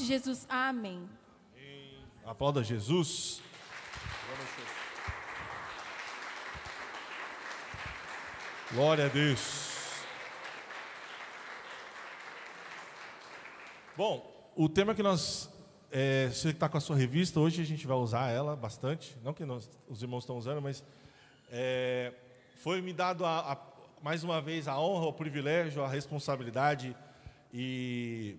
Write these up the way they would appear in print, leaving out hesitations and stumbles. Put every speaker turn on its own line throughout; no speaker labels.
de Jesus, amém.
Aplauda Jesus. Glória a Deus. Bom, o tema que nós... você está com a sua revista, hoje a gente vai usar ela bastante. Não que os irmãos estão usando, mas... foi me dado, mais uma vez, a honra, o privilégio, a responsabilidade e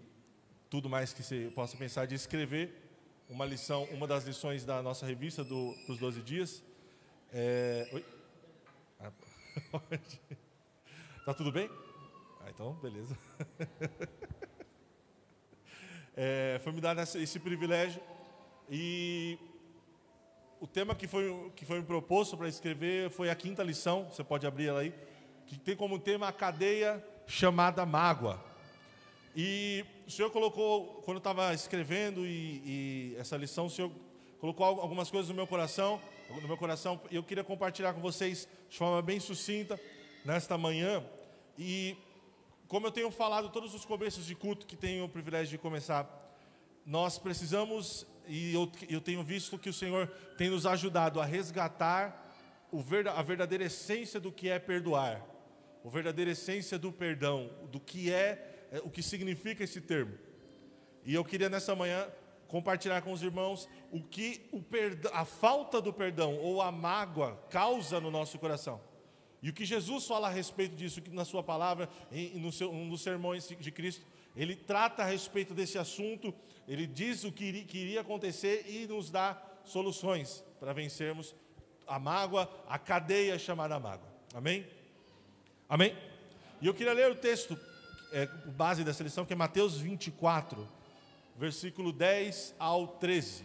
tudo mais que você possa pensar de escrever uma lição, uma das lições da nossa revista dos 12 dias. Oi? Tá tudo bem? Então, beleza. Foi me dado esse privilégio e o tema que foi me proposto para escrever foi a 5ª lição, você pode abrir ela aí, que tem como tema a cadeia chamada mágoa. E o Senhor colocou, quando eu estava escrevendo e essa lição, o Senhor colocou algumas coisas no meu coração, e eu queria compartilhar com vocês de forma bem sucinta nesta manhã. E como eu tenho falado todos os começos de culto que tenho o privilégio de começar, nós precisamos, e eu tenho visto que o Senhor tem nos ajudado a resgatar a verdadeira essência do que é perdoar, a verdadeira essência do perdão, do que o que significa esse termo. E eu queria nessa manhã compartilhar com os irmãos o que a falta do perdão ou a mágoa causa no nosso coração. E o que Jesus fala a respeito disso, que na sua palavra, um dos sermões de Cristo, ele trata a respeito desse assunto, ele diz o que iria acontecer e nos dá soluções para vencermos a mágoa, a cadeia chamada mágoa. Amém? Amém? E eu queria ler o texto, base dessa lição, que é Mateus 24, versículo 10 ao 13.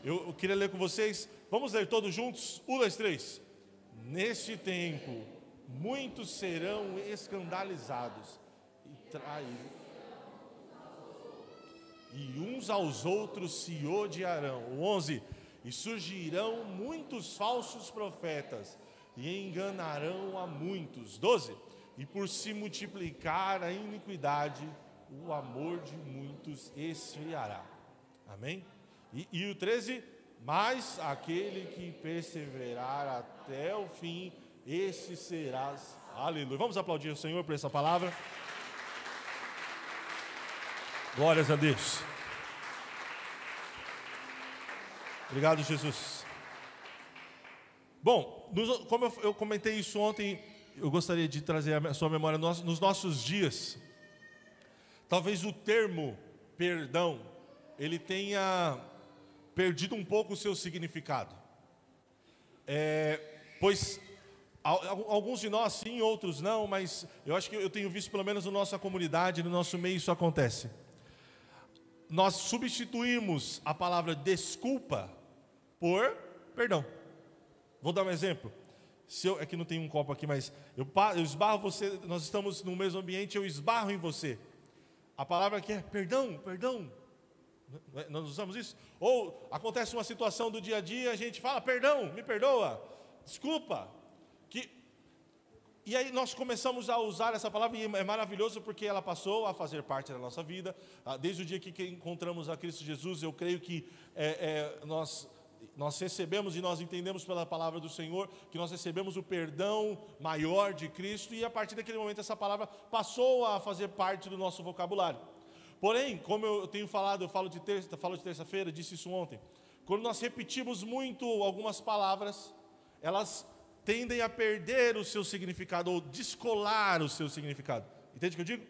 Eu queria ler com vocês, vamos ler todos juntos? 1, 2, 3. Neste tempo, muitos serão escandalizados e traídos, e uns aos outros se odiarão. 11. E surgirão muitos falsos profetas e enganarão a muitos. 12. E por se multiplicar a iniquidade, o amor de muitos esfriará. Amém? E o 13. Mas aquele que perseverar até o fim, esse serás. Aleluia. Vamos aplaudir o Senhor por essa palavra. Glórias a Deus. Obrigado, Jesus. Bom, como eu comentei isso ontem, eu gostaria de trazer a sua memória nos nossos dias. Talvez o termo perdão, ele tenha perdido um pouco o seu significado. Pois alguns de nós sim, outros não, mas eu acho que eu tenho visto, pelo menos na nossa comunidade, no nosso meio, isso acontece. Nós substituímos a palavra desculpa por perdão. Vou dar um exemplo. É que não tem um copo aqui, mas eu esbarro você, nós estamos no mesmo ambiente, eu esbarro em você. A palavra aqui é perdão, perdão. Nós usamos isso? Ou acontece uma situação do dia a dia, a gente fala, perdão, me perdoa, desculpa. E aí nós começamos a usar essa palavra, e é maravilhoso porque ela passou a fazer parte da nossa vida. Desde o dia que encontramos a Cristo Jesus, eu creio que nós recebemos e nós entendemos pela palavra do Senhor que nós recebemos o perdão maior de Cristo, e a partir daquele momento essa palavra passou a fazer parte do nosso vocabulário. Porém, como eu tenho falado, eu falo de terça-feira, disse isso ontem, quando nós repetimos muito algumas palavras, elas tendem a perder o seu significado, ou descolar o seu significado. Entende o que eu digo?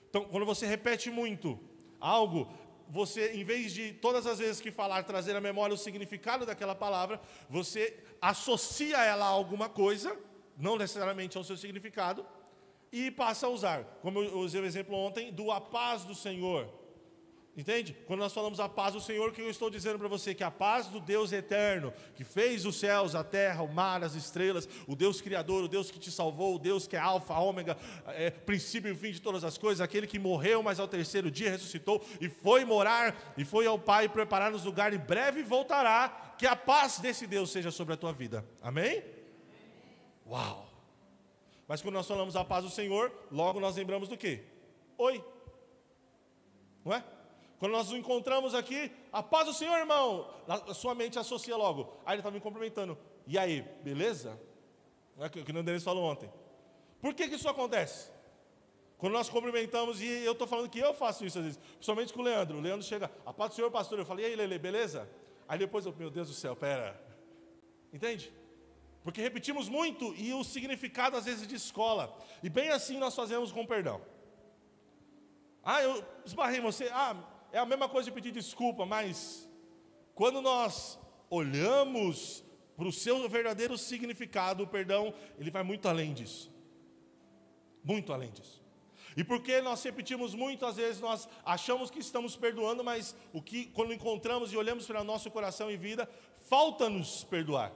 Então, quando você repete muito algo, você, em vez de todas as vezes que falar, trazer à memória o significado daquela palavra, você associa ela a alguma coisa, não necessariamente ao seu significado, e passa a usar, como eu usei o exemplo ontem, a paz do Senhor. Entende? Quando nós falamos a paz do Senhor, o que eu estou dizendo para você? Que a paz do Deus eterno, que fez os céus, a terra, o mar, as estrelas, o Deus Criador, o Deus que te salvou, o Deus que é alfa, ômega, princípio e fim de todas as coisas, aquele que morreu, mas ao terceiro dia ressuscitou e foi morar, e foi ao Pai preparar-nos lugar, e breve voltará, que a paz desse Deus seja sobre a tua vida. Amém? Uau! Mas quando nós falamos a paz do Senhor, logo nós lembramos do quê? Oi. Não é? Quando nós nos encontramos aqui, a paz do Senhor, irmão, a sua mente associa logo. Aí ele está me cumprimentando. E aí, beleza? É o que o Denis falou ontem. Por que isso acontece? Quando nós cumprimentamos, e eu estou falando que eu faço isso às vezes, principalmente com o Leandro. O Leandro chega, a paz do Senhor, pastor. Eu falei, e aí, Lele, beleza? Aí depois meu Deus do céu, pera. Entende? Porque repetimos muito e o significado às vezes descola. E bem assim nós fazemos com perdão. Eu esbarrei em você. É a mesma coisa de pedir desculpa, mas quando nós olhamos para o seu verdadeiro significado, o perdão, ele vai muito além disso. Muito além disso. E porque nós repetimos muito, às vezes nós achamos que estamos perdoando, mas quando encontramos e olhamos para nosso coração e vida, falta-nos perdoar.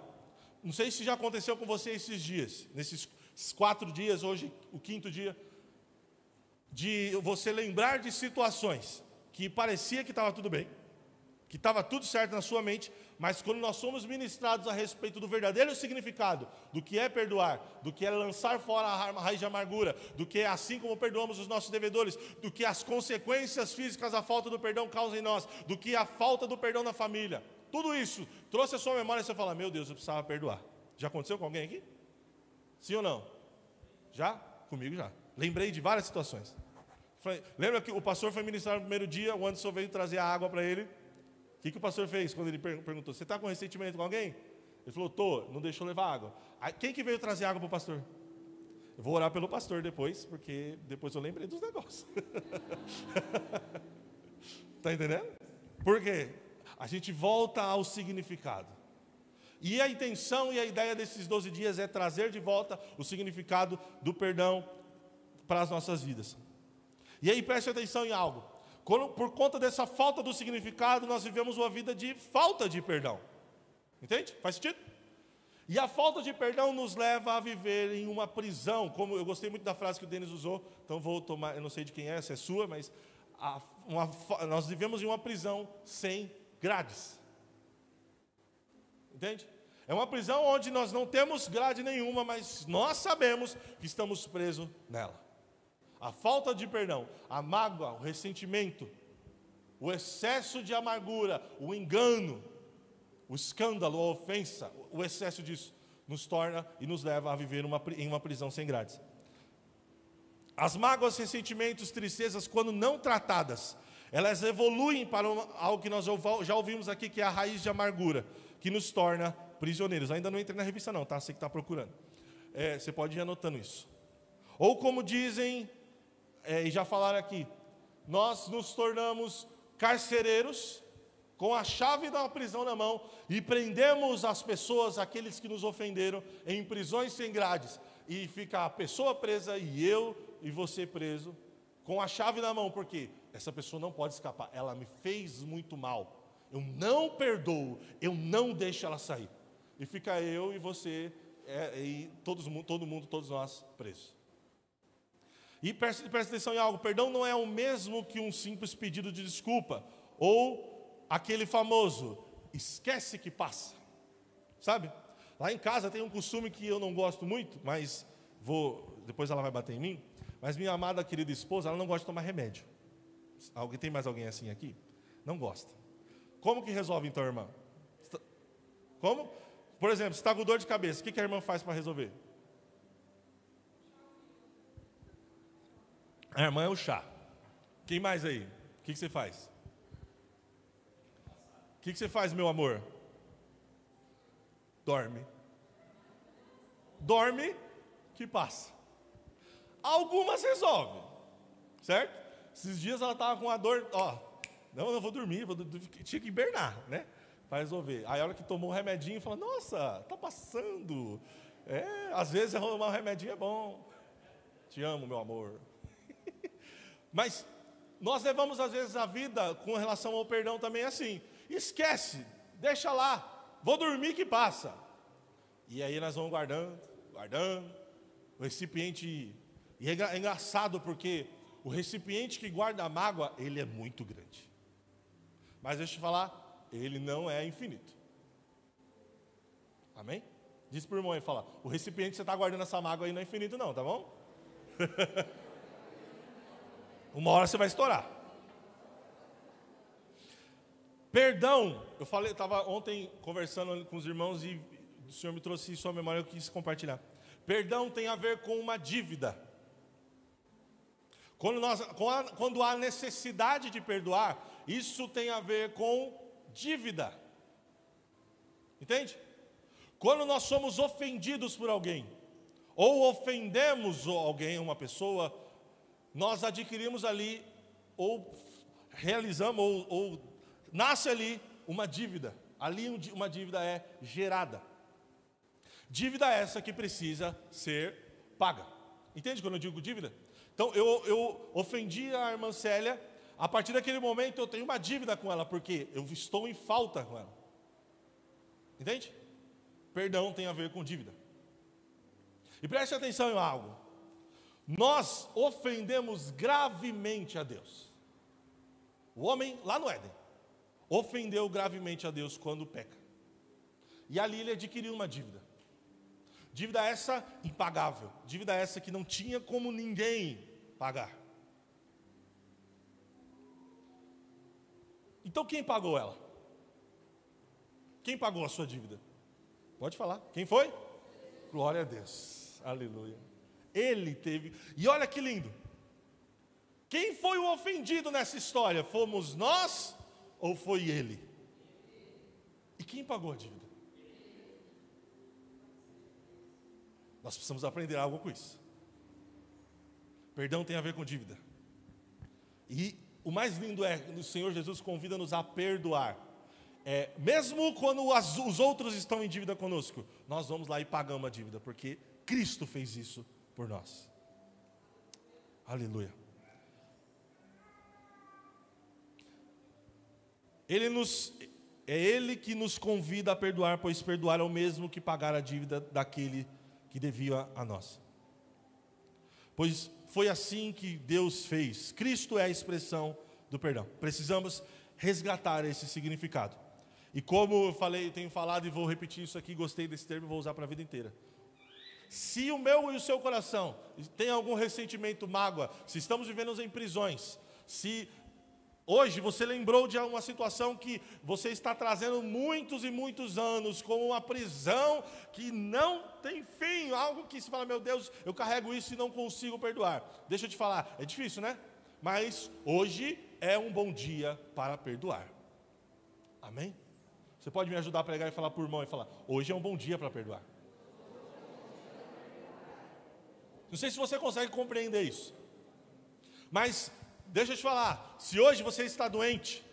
Não sei se já aconteceu com você esses dias, nesses 4 dias, hoje o 5º dia, de você lembrar de situações que parecia que estava tudo bem, que estava tudo certo na sua mente, mas quando nós somos ministrados a respeito do verdadeiro significado, do que é perdoar, do que é lançar fora a raiz de amargura, do que é assim como perdoamos os nossos devedores, do que as consequências físicas da falta do perdão causa em nós, do que a falta do perdão na família, tudo isso trouxe a sua memória e você fala, meu Deus, eu precisava perdoar. Já aconteceu com alguém aqui? Sim ou não? Já? Comigo já. Lembrei de várias situações. Lembra que o pastor foi ministrar no primeiro dia, o Anderson veio trazer a água para ele. O que o pastor fez quando ele perguntou, você está com ressentimento com alguém? Ele falou, não deixou levar água. Aí, quem que veio trazer água para o pastor? Eu vou orar pelo pastor depois, porque depois eu lembrei dos negócios. Está entendendo? Por quê? A gente volta ao significado. E a intenção e a ideia desses 12 dias é trazer de volta o significado do perdão para as nossas vidas. E aí preste atenção em algo. Por conta dessa falta do significado, nós vivemos uma vida de falta de perdão. Entende? Faz sentido? E a falta de perdão nos leva a viver em uma prisão. Como eu gostei muito da frase que o Denis usou, então vou tomar, eu não sei de quem é, se é sua, mas nós vivemos em uma prisão sem grades. Entende? É uma prisão onde nós não temos grade nenhuma, mas nós sabemos que estamos presos nela. A falta de perdão, a mágoa, o ressentimento, o excesso de amargura, o engano, o escândalo, a ofensa, o excesso disso nos torna e nos leva a viver em uma prisão sem grades. As mágoas, ressentimentos, tristezas, quando não tratadas, elas evoluem para algo que nós já ouvimos aqui, que é a raiz de amargura, que nos torna prisioneiros. Ainda não entrei na revista não, tá? Você que está procurando. Você pode ir anotando isso. Ou como dizem, e já falaram aqui, nós nos tornamos carcereiros com a chave da prisão na mão e prendemos as pessoas, aqueles que nos ofenderam, em prisões sem grades. E fica a pessoa presa e eu e você preso com a chave na mão, porque essa pessoa não pode escapar, ela me fez muito mal. Eu não perdoo, eu não deixo ela sair. E fica eu e você, e todo mundo, todos nós presos. E preste atenção em algo, perdão não é o mesmo que um simples pedido de desculpa, ou aquele famoso, esquece que passa. Sabe? Lá em casa tem um costume que eu não gosto muito, mas depois ela vai bater em mim, mas minha amada querida esposa, ela não gosta de tomar remédio. Tem mais alguém assim aqui? Não gosta. Como que resolve então, irmã? Como? Por exemplo, se está com dor de cabeça, o que a irmã faz para resolver? A irmã é o chá. Quem mais aí? O que você faz? O que você faz, meu amor? Dorme. Dorme que passa. Algumas resolvem, certo? Esses dias ela estava com a dor, não vou dormir, tinha que hibernar, né? Para resolver. Aí a hora que tomou um remedinho, fala, nossa, tá passando. Às vezes um remedinho é bom. Te amo, meu amor. Mas nós levamos às vezes a vida com relação ao perdão também assim. Esquece, deixa lá, vou dormir que passa. E aí nós vamos guardando, o recipiente. E é engraçado porque o recipiente que guarda a mágoa, ele é muito grande. Mas deixa eu te falar, ele não é infinito. Amém? Diz para o irmão e fala, o recipiente que você está guardando essa mágoa aí não é infinito não, tá bom? Uma hora você vai estourar. Perdão, eu estava ontem conversando com os irmãos e o Senhor me trouxe isso à memória, eu quis compartilhar. Perdão tem a ver com uma dívida. Quando há necessidade de perdoar, isso tem a ver com dívida. Entende? Quando nós somos ofendidos por alguém, ou ofendemos alguém, uma pessoa, nós adquirimos ali, ou realizamos, ou nasce ali uma dívida. Ali uma dívida é gerada. Dívida essa que precisa ser paga. Entende quando eu digo dívida? Então eu ofendi a irmã Célia, a partir daquele momento eu tenho uma dívida com ela, porque eu estou em falta com ela. Entende? Perdão tem a ver com dívida. E preste atenção em algo. Nós ofendemos gravemente a Deus. O homem lá no Éden ofendeu gravemente a Deus quando peca. E ali ele adquiriu uma dívida. Dívida essa impagável. Dívida essa que não tinha como ninguém pagar. Então quem pagou ela? Quem pagou a sua dívida? Pode falar. Quem foi? Glória a Deus. Aleluia. Ele teve. E olha que lindo. Quem foi o ofendido nessa história? Fomos nós ou foi ele? E quem pagou a dívida? Nós precisamos aprender algo com isso. Perdão tem a ver com dívida. E o mais lindo é que o Senhor Jesus convida-nos a perdoar. Mesmo quando os outros estão em dívida conosco, nós vamos lá e pagamos a dívida, porque Cristo fez isso por nós. Aleluia. É Ele que nos convida a perdoar, pois perdoar é o mesmo que pagar a dívida daquele que devia a nós. Pois foi assim que Deus fez. Cristo é a expressão do perdão. Precisamos resgatar esse significado. E como eu falei, tenho falado e vou repetir isso aqui, gostei desse termo e vou usar para a vida inteira. Se o meu e o seu coração tem algum ressentimento, mágoa, se estamos vivendo em prisões, se hoje você lembrou de uma situação que você está trazendo muitos e muitos anos, como uma prisão que não tem fim, algo que se fala, meu Deus, eu carrego isso e não consigo perdoar. Deixa eu te falar, é difícil, né? Mas hoje é um bom dia para perdoar. Amém? Você pode me ajudar a pregar e falar por mão e falar, hoje é um bom dia para perdoar. Não sei se você consegue compreender isso. Mas deixa eu te falar, se hoje você está doente,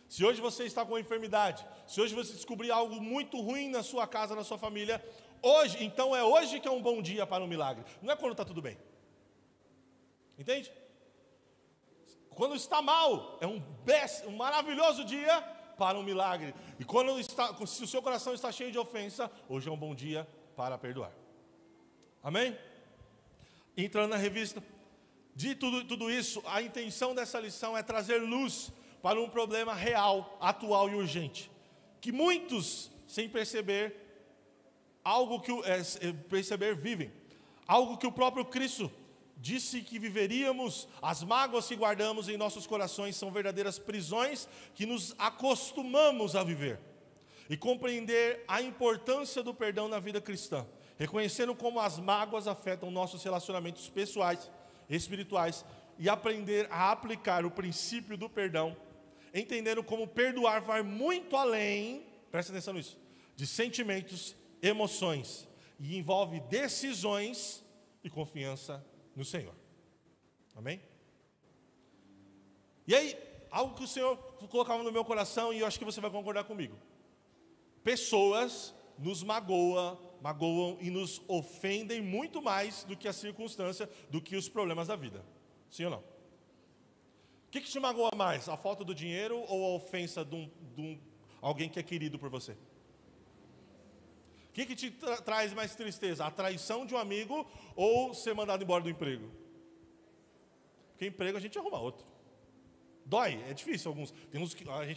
se hoje você está com uma enfermidade, se hoje você descobrir algo muito ruim na sua casa, na sua família, hoje, então é hoje que é um bom dia para um milagre. Não é quando está tudo bem. Entende? Quando está mal, é um maravilhoso dia para um milagre. E se o seu coração está cheio de ofensa, hoje é um bom dia para perdoar. Amém? Entrando na revista, de tudo isso, a intenção dessa lição é trazer luz para um problema real, atual e urgente. Que muitos, sem perceber, vivem. Algo que o próprio Cristo disse que viveríamos. As mágoas que guardamos em nossos corações são verdadeiras prisões que nos acostumamos a viver. E compreender a importância do perdão na vida cristã, reconhecendo como as mágoas afetam nossos relacionamentos pessoais, espirituais, e aprender a aplicar o princípio do perdão, entendendo como perdoar vai muito além, presta atenção nisso, de sentimentos, emoções, e envolve decisões e confiança no Senhor. Amém? E aí, algo que o Senhor colocava no meu coração, e eu acho que você vai concordar comigo. Pessoas nos magoam e nos ofendem muito mais do que a circunstância, do que os problemas da vida. Sim ou não? O que te magoa mais? A falta do dinheiro ou a ofensa de alguém que é querido por você? O que te traz mais tristeza? A traição de um amigo ou ser mandado embora do emprego? Porque emprego a gente arruma outro. Dói, é difícil alguns. Tem uns que quando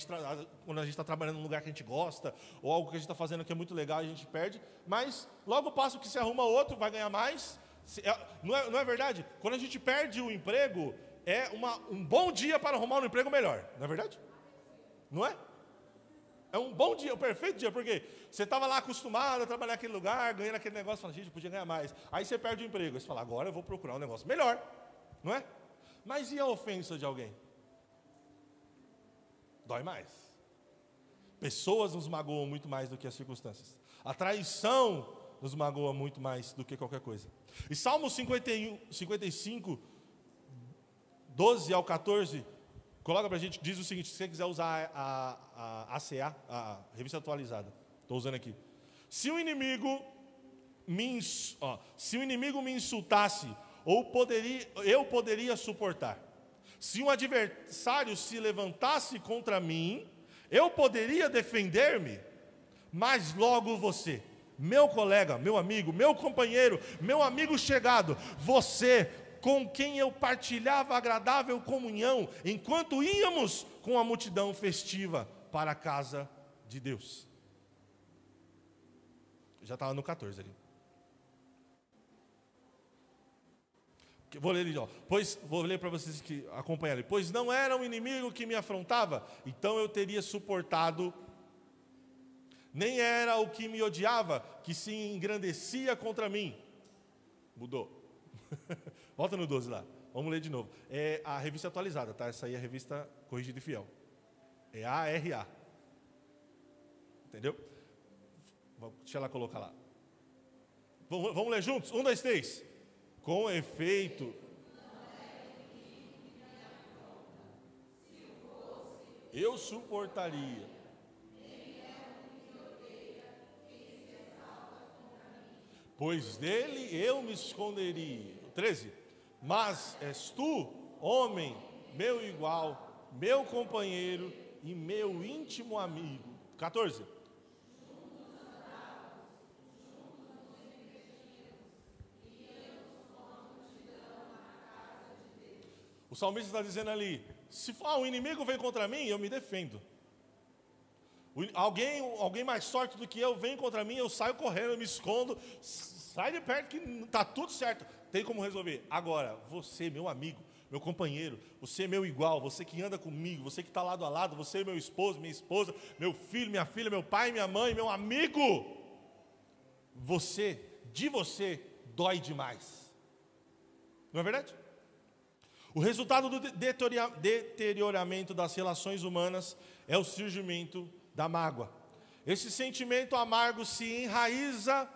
a gente está trabalhando num lugar que a gente gosta, ou algo que a gente está fazendo que é muito legal, a gente perde, mas logo passa que se arruma outro, vai ganhar mais. Não é verdade? Quando a gente perde o emprego, é um bom dia para arrumar um emprego melhor, não é verdade? Não é? É um bom dia, um perfeito dia, porque você estava lá acostumado a trabalhar naquele lugar, ganhando aquele negócio, fala, gente, eu podia ganhar mais. Aí você perde o emprego, aí você fala, agora eu vou procurar um negócio melhor, não é? Mas e a ofensa de alguém? Dói mais. Pessoas nos magoam muito mais do que as circunstâncias. A traição nos magoa muito mais do que qualquer coisa. E Salmo 55, 12 ao 14, coloca para a gente, diz o seguinte, se você quiser usar a ACA, a revista atualizada, estou usando aqui. Se o inimigo me insultasse, eu poderia suportar. Se um adversário se levantasse contra mim, eu poderia defender-me. Mas logo você, meu colega, meu amigo, meu companheiro, meu amigo chegado, você com quem eu partilhava agradável comunhão, enquanto íamos com a multidão festiva para a casa de Deus. Já estava no 14 ali. Vou ler ali, ó. Vou ler para vocês que acompanham ali. Pois não era um inimigo que me afrontava, então eu teria suportado. Nem era o que me odiava, que se engrandecia contra mim. Mudou. Volta no 12 lá. Vamos ler de novo. É a revista atualizada, tá? Essa aí é a revista Corrigida e Fiel. É ARA. Entendeu? Deixa ela colocar lá. Vamos ler juntos? 1, 2, 3. Com efeito, eu suportaria. Pois dele eu me esconderia. 13. Mas és tu, homem, meu igual, meu companheiro e meu íntimo amigo. 14. O salmista está dizendo ali, se o inimigo vem contra mim, eu me defendo. Alguém mais forte do que eu vem contra mim, eu saio correndo, eu me escondo, sai de perto que está tudo certo, tem como resolver. Agora, você, meu amigo, meu companheiro, você meu igual, você que anda comigo, você que está lado a lado, você meu esposo, minha esposa, meu filho, minha filha, meu pai, minha mãe, meu amigo, de você dói demais. Não é verdade? O resultado do deterioramento das relações humanas é o surgimento da mágoa. Esse sentimento amargo se enraiza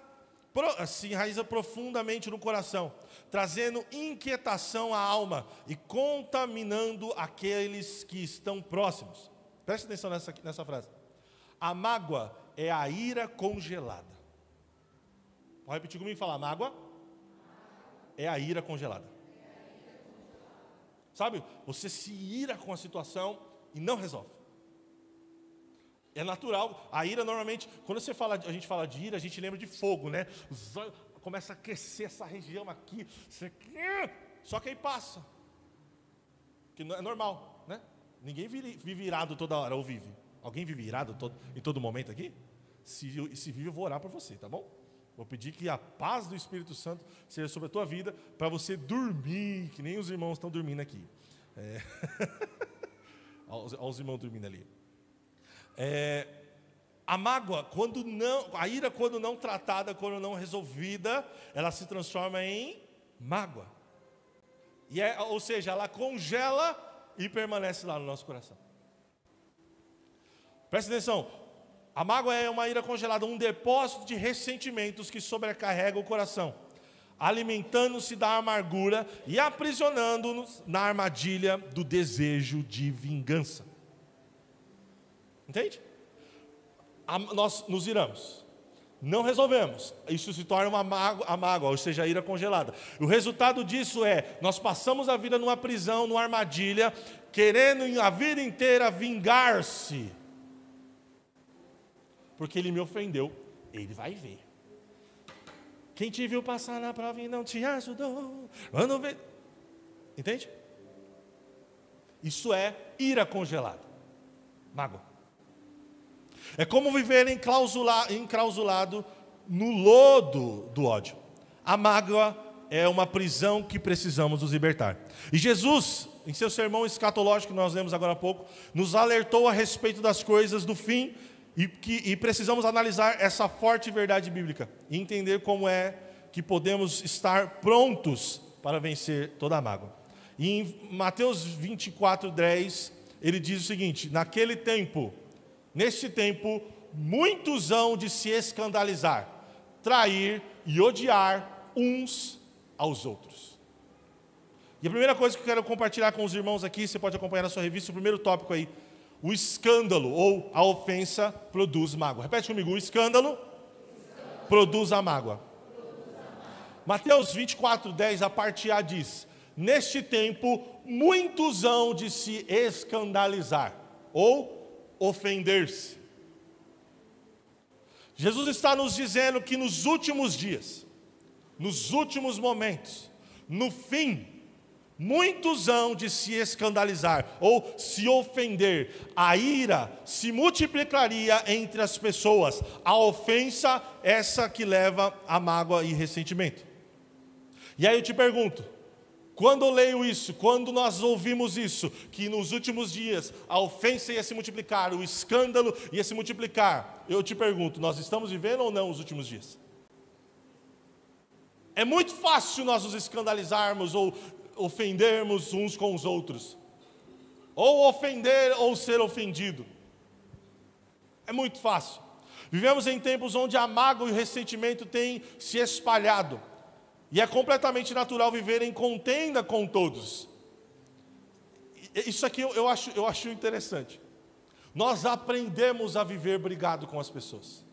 profundamente no coração, trazendo inquietação à alma e contaminando aqueles que estão próximos. Preste atenção nessa frase. A mágoa é a ira congelada. Vou repetir comigo e falar, mágoa é a ira congelada. Sabe, você se ira com a situação e não resolve. É natural, a ira normalmente, quando a gente fala de ira, a gente lembra de fogo, né? Começa a aquecer essa região aqui, só que aí passa. Que não é normal, né? Ninguém vive irado toda hora, ou vive? Alguém vive irado em todo momento aqui? Se vive, eu vou orar por você, tá bom? Vou pedir que a paz do Espírito Santo seja sobre a tua vida, para você dormir, que nem os irmãos estão dormindo aqui. Olha os irmãos dormindo ali. A mágoa, a ira quando não tratada, quando não resolvida, ela se transforma em mágoa. Ou seja, ela congela e permanece lá no nosso coração. Presta atenção. A mágoa é uma ira congelada, um depósito de ressentimentos que sobrecarrega o coração, alimentando-se da amargura e aprisionando-nos na armadilha do desejo de vingança. Entende? Nós nos iramos, não resolvemos, isso se torna a mágoa, ou seja, a ira congelada. O resultado disso nós passamos a vida numa prisão, numa armadilha, querendo a vida inteira vingar-se. Porque ele me ofendeu, ele vai ver. Quem te viu passar na prova e não te ajudou, quando vê... Entende? Isso é ira congelada, mágoa. É como viver enclausulado no lodo do ódio. A mágoa é uma prisão que precisamos nos libertar. E Jesus, em seu sermão escatológico que nós lemos agora há pouco, nos alertou a respeito das coisas do fim E precisamos analisar essa forte verdade bíblica e entender como é que podemos estar prontos para vencer toda a mágoa. E em Mateus 24:10, ele diz o seguinte: naquele tempo, neste tempo, muitos hão de se escandalizar, trair e odiar uns aos outros. E a primeira coisa que eu quero compartilhar com os irmãos aqui, você pode acompanhar na sua revista, o primeiro tópico aí: o escândalo ou a ofensa produz mágoa. Repete comigo: o escândalo produz a mágoa. Mateus 24:10, a parte A diz: neste tempo, muitos hão de se escandalizar ou ofender-se. Jesus está nos dizendo que nos últimos dias, nos últimos momentos, no fim, muitos hão de se escandalizar ou se ofender. A ira se multiplicaria entre as pessoas. A ofensa, essa que leva a mágoa e ressentimento. E aí eu te pergunto, quando eu leio isso, quando nós ouvimos isso, que nos últimos dias a ofensa ia se multiplicar, o escândalo ia se multiplicar, eu te pergunto, nós estamos vivendo ou não os últimos dias? É muito fácil nós nos escandalizarmos ou ofendermos uns com os outros, ou ofender ou ser ofendido. É muito fácil. Vivemos em tempos onde a mágoa e o ressentimento têm se espalhado, e é completamente natural viver em contenda com todos. Isso aqui eu acho interessante. Nós aprendemos a viver brigado com as pessoas.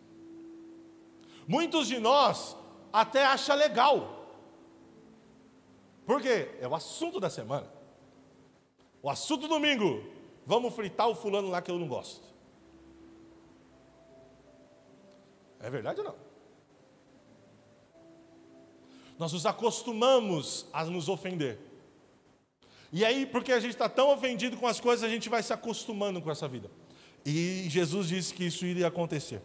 Muitos de nós até acham legal. Por quê? É o assunto da semana. O assunto do domingo. Vamos fritar o fulano lá que eu não gosto. É verdade ou não? Nós nos acostumamos a nos ofender. E aí, porque a gente está tão ofendido com as coisas, a gente vai se acostumando com essa vida. E Jesus disse que isso iria acontecer.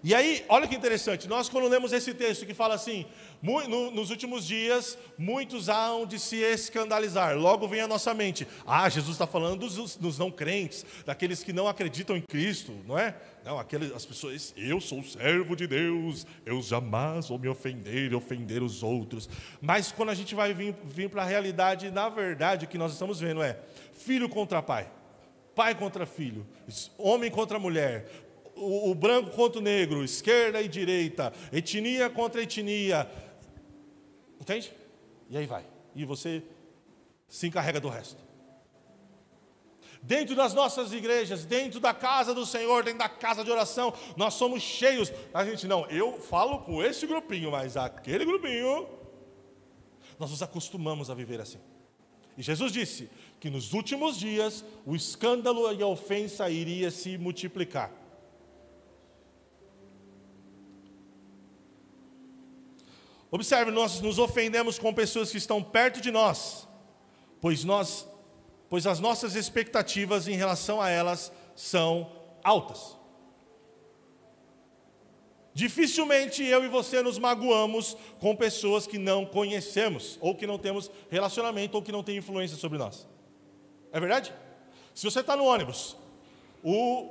E aí, olha que interessante, nós quando lemos esse texto que fala assim, nos últimos dias, muitos hão de se escandalizar. Logo vem à nossa mente, Jesus está falando dos não crentes, daqueles que não acreditam em Cristo, não é? Não, as pessoas, eu sou servo de Deus, eu jamais vou me ofender e ofender os outros. Mas quando a gente vai vir para a realidade, na verdade, o que nós estamos vendo é filho contra pai, pai contra filho, homem contra mulher, o branco contra o negro, esquerda e direita, etnia contra etnia, entende? E aí vai, e você se encarrega do resto. Dentro das nossas igrejas, dentro da casa do Senhor, dentro da casa de oração, nós somos cheios. A gente não, eu falo com esse grupinho, mas aquele grupinho, nós nos acostumamos a viver assim. E Jesus disse que nos últimos dias o escândalo e a ofensa iria se multiplicar. Observe, nós nos ofendemos com pessoas que estão perto de nós, pois as nossas expectativas em relação a elas são altas. Dificilmente eu e você nos magoamos com pessoas que não conhecemos, ou que não temos relacionamento, ou que não têm influência sobre nós. É verdade? Se você está no ônibus,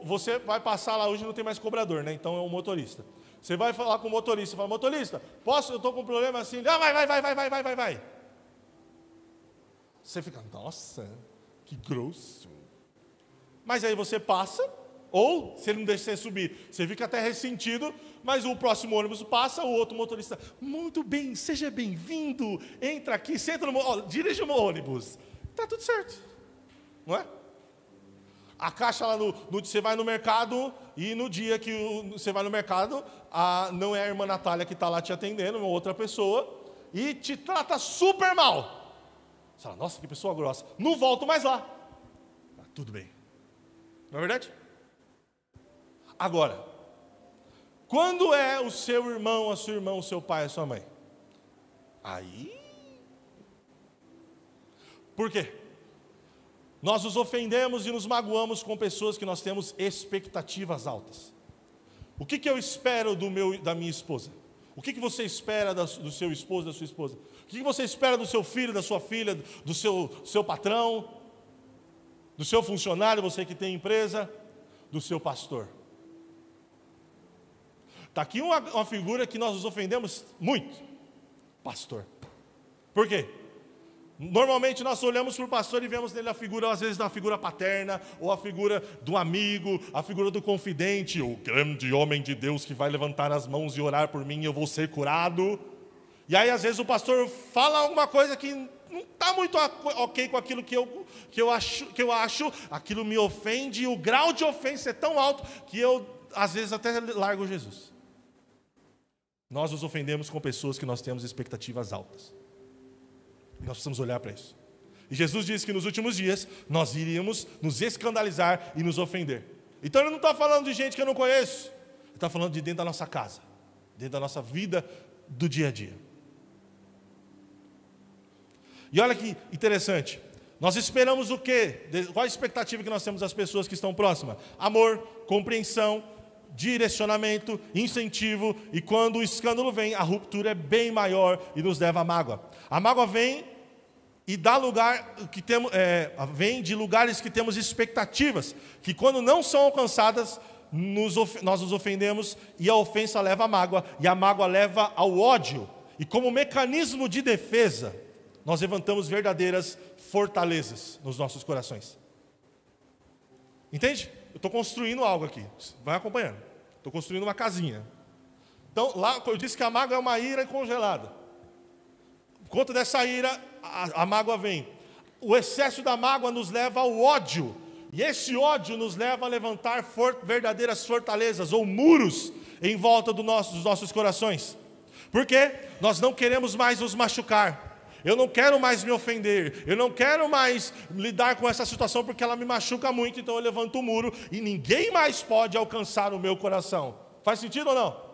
você vai passar lá, hoje não tem mais cobrador, né? Então é um motorista. Você vai falar com o motorista, fala, motorista, posso, eu estou com um problema assim, vai. Você fica, nossa, que grosso. Mas aí você passa, ou se ele não deixa você subir, você fica até ressentido, mas o próximo ônibus passa, o outro motorista, muito bem, seja bem-vindo, entra aqui, senta dirige o ônibus, está tudo certo, não é? A caixa lá você vai no mercado, e no dia que você vai no mercado, não é a irmã Natália que está lá te atendendo, é uma outra pessoa, e te trata super mal. Você fala, nossa, que pessoa grossa. Não volto mais lá. Tudo bem. Não é verdade? Agora, quando é o seu irmão, a sua irmã, o seu pai, a sua mãe? Aí... Por quê? Nós nos ofendemos e nos magoamos com pessoas que nós temos expectativas altas. O que eu espero da minha esposa? O que você espera do seu esposo, da sua esposa? O que você espera do seu filho, da sua filha, do seu patrão, do seu funcionário, você que tem empresa? do seu pastor. Está aqui uma figura que nós nos ofendemos muito. Pastor. Por quê? Normalmente nós olhamos para o pastor e vemos nele a figura, às vezes, da figura paterna, ou a figura do amigo, a figura do confidente, o grande homem de Deus que vai levantar as mãos e orar por mim e eu vou ser curado. E aí, às vezes, o pastor fala alguma coisa que não está muito ok com aquilo que eu acho, aquilo me ofende, e o grau de ofensa é tão alto que eu, às vezes, até largo Jesus. Nós nos ofendemos com pessoas que nós temos expectativas altas. Nós precisamos olhar para isso. E Jesus disse que nos últimos dias nós iríamos nos escandalizar e nos ofender. Então ele não está falando de gente que eu não conheço. Ele está falando de dentro da nossa casa, dentro da nossa vida do dia a dia. E olha que interessante. Nós esperamos o quê? Qual a expectativa que nós temos das pessoas que estão próximas? Amor, compreensão, direcionamento, incentivo. E quando o escândalo vem, a ruptura é bem maior e nos leva à mágoa. A mágoa vem e dá lugar que temos, vem de lugares que temos expectativas, que quando não são alcançadas, nós nos ofendemos, e a ofensa leva à mágoa, e a mágoa leva ao ódio. E como mecanismo de defesa, nós levantamos verdadeiras fortalezas nos nossos corações. Entende? Eu estou construindo algo aqui, vai acompanhando. Estou construindo uma casinha. Então, lá eu disse que a mágoa é uma ira congelada. Por conta dessa ira, a mágoa vem. O excesso da mágoa nos leva ao ódio. E esse ódio nos leva a levantar verdadeiras fortalezas ou muros em volta dos nossos corações. Porque nós não queremos mais nos machucar. Eu não quero mais me ofender. Eu não quero mais lidar com essa situação porque ela me machuca muito. Então eu levanto o muro e ninguém mais pode alcançar o meu coração. Faz sentido ou não?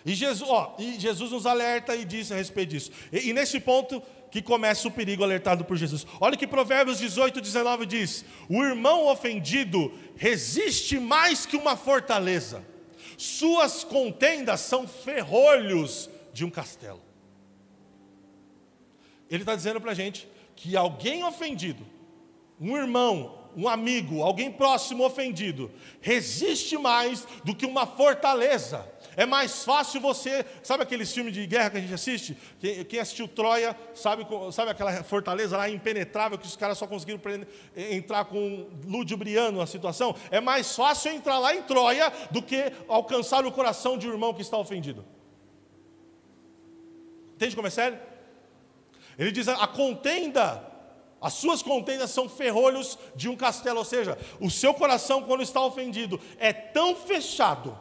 E Jesus nos alerta e diz a respeito disso. E nesse ponto que começa o perigo alertado por Jesus. Olha que Provérbios 18:19 diz: o irmão ofendido resiste mais que uma fortaleza. Suas contendas são ferrolhos de um castelo. Ele está dizendo para a gente que alguém ofendido, um irmão, um amigo, alguém próximo ofendido, resiste mais do que uma fortaleza. É mais fácil você... Sabe aqueles filmes de guerra que a gente assiste? Quem assistiu Troia, sabe aquela fortaleza lá impenetrável que os caras só conseguiram entrar com ludibriando a situação? É mais fácil entrar lá em Troia do que alcançar o coração de um irmão que está ofendido. Entende como é sério? Ele diz, a contenda, as suas contendas são ferrolhos de um castelo. Ou seja, o seu coração quando está ofendido é tão fechado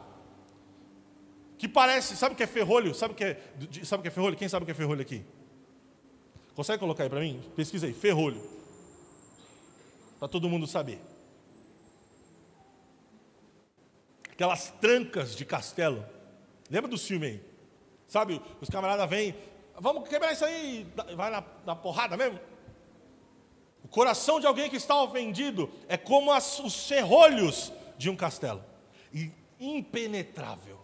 que parece, sabe o que é ferrolho? Sabe o que é ferrolho? Quem sabe o que é ferrolho aqui? Consegue colocar aí para mim? Pesquisa aí, ferrolho. Para todo mundo saber. Aquelas trancas de castelo. Lembra do filme aí? Sabe, os camaradas vêm, vamos quebrar isso aí, vai na porrada mesmo? O coração de alguém que está ofendido é como os ferrolhos de um castelo. E impenetrável.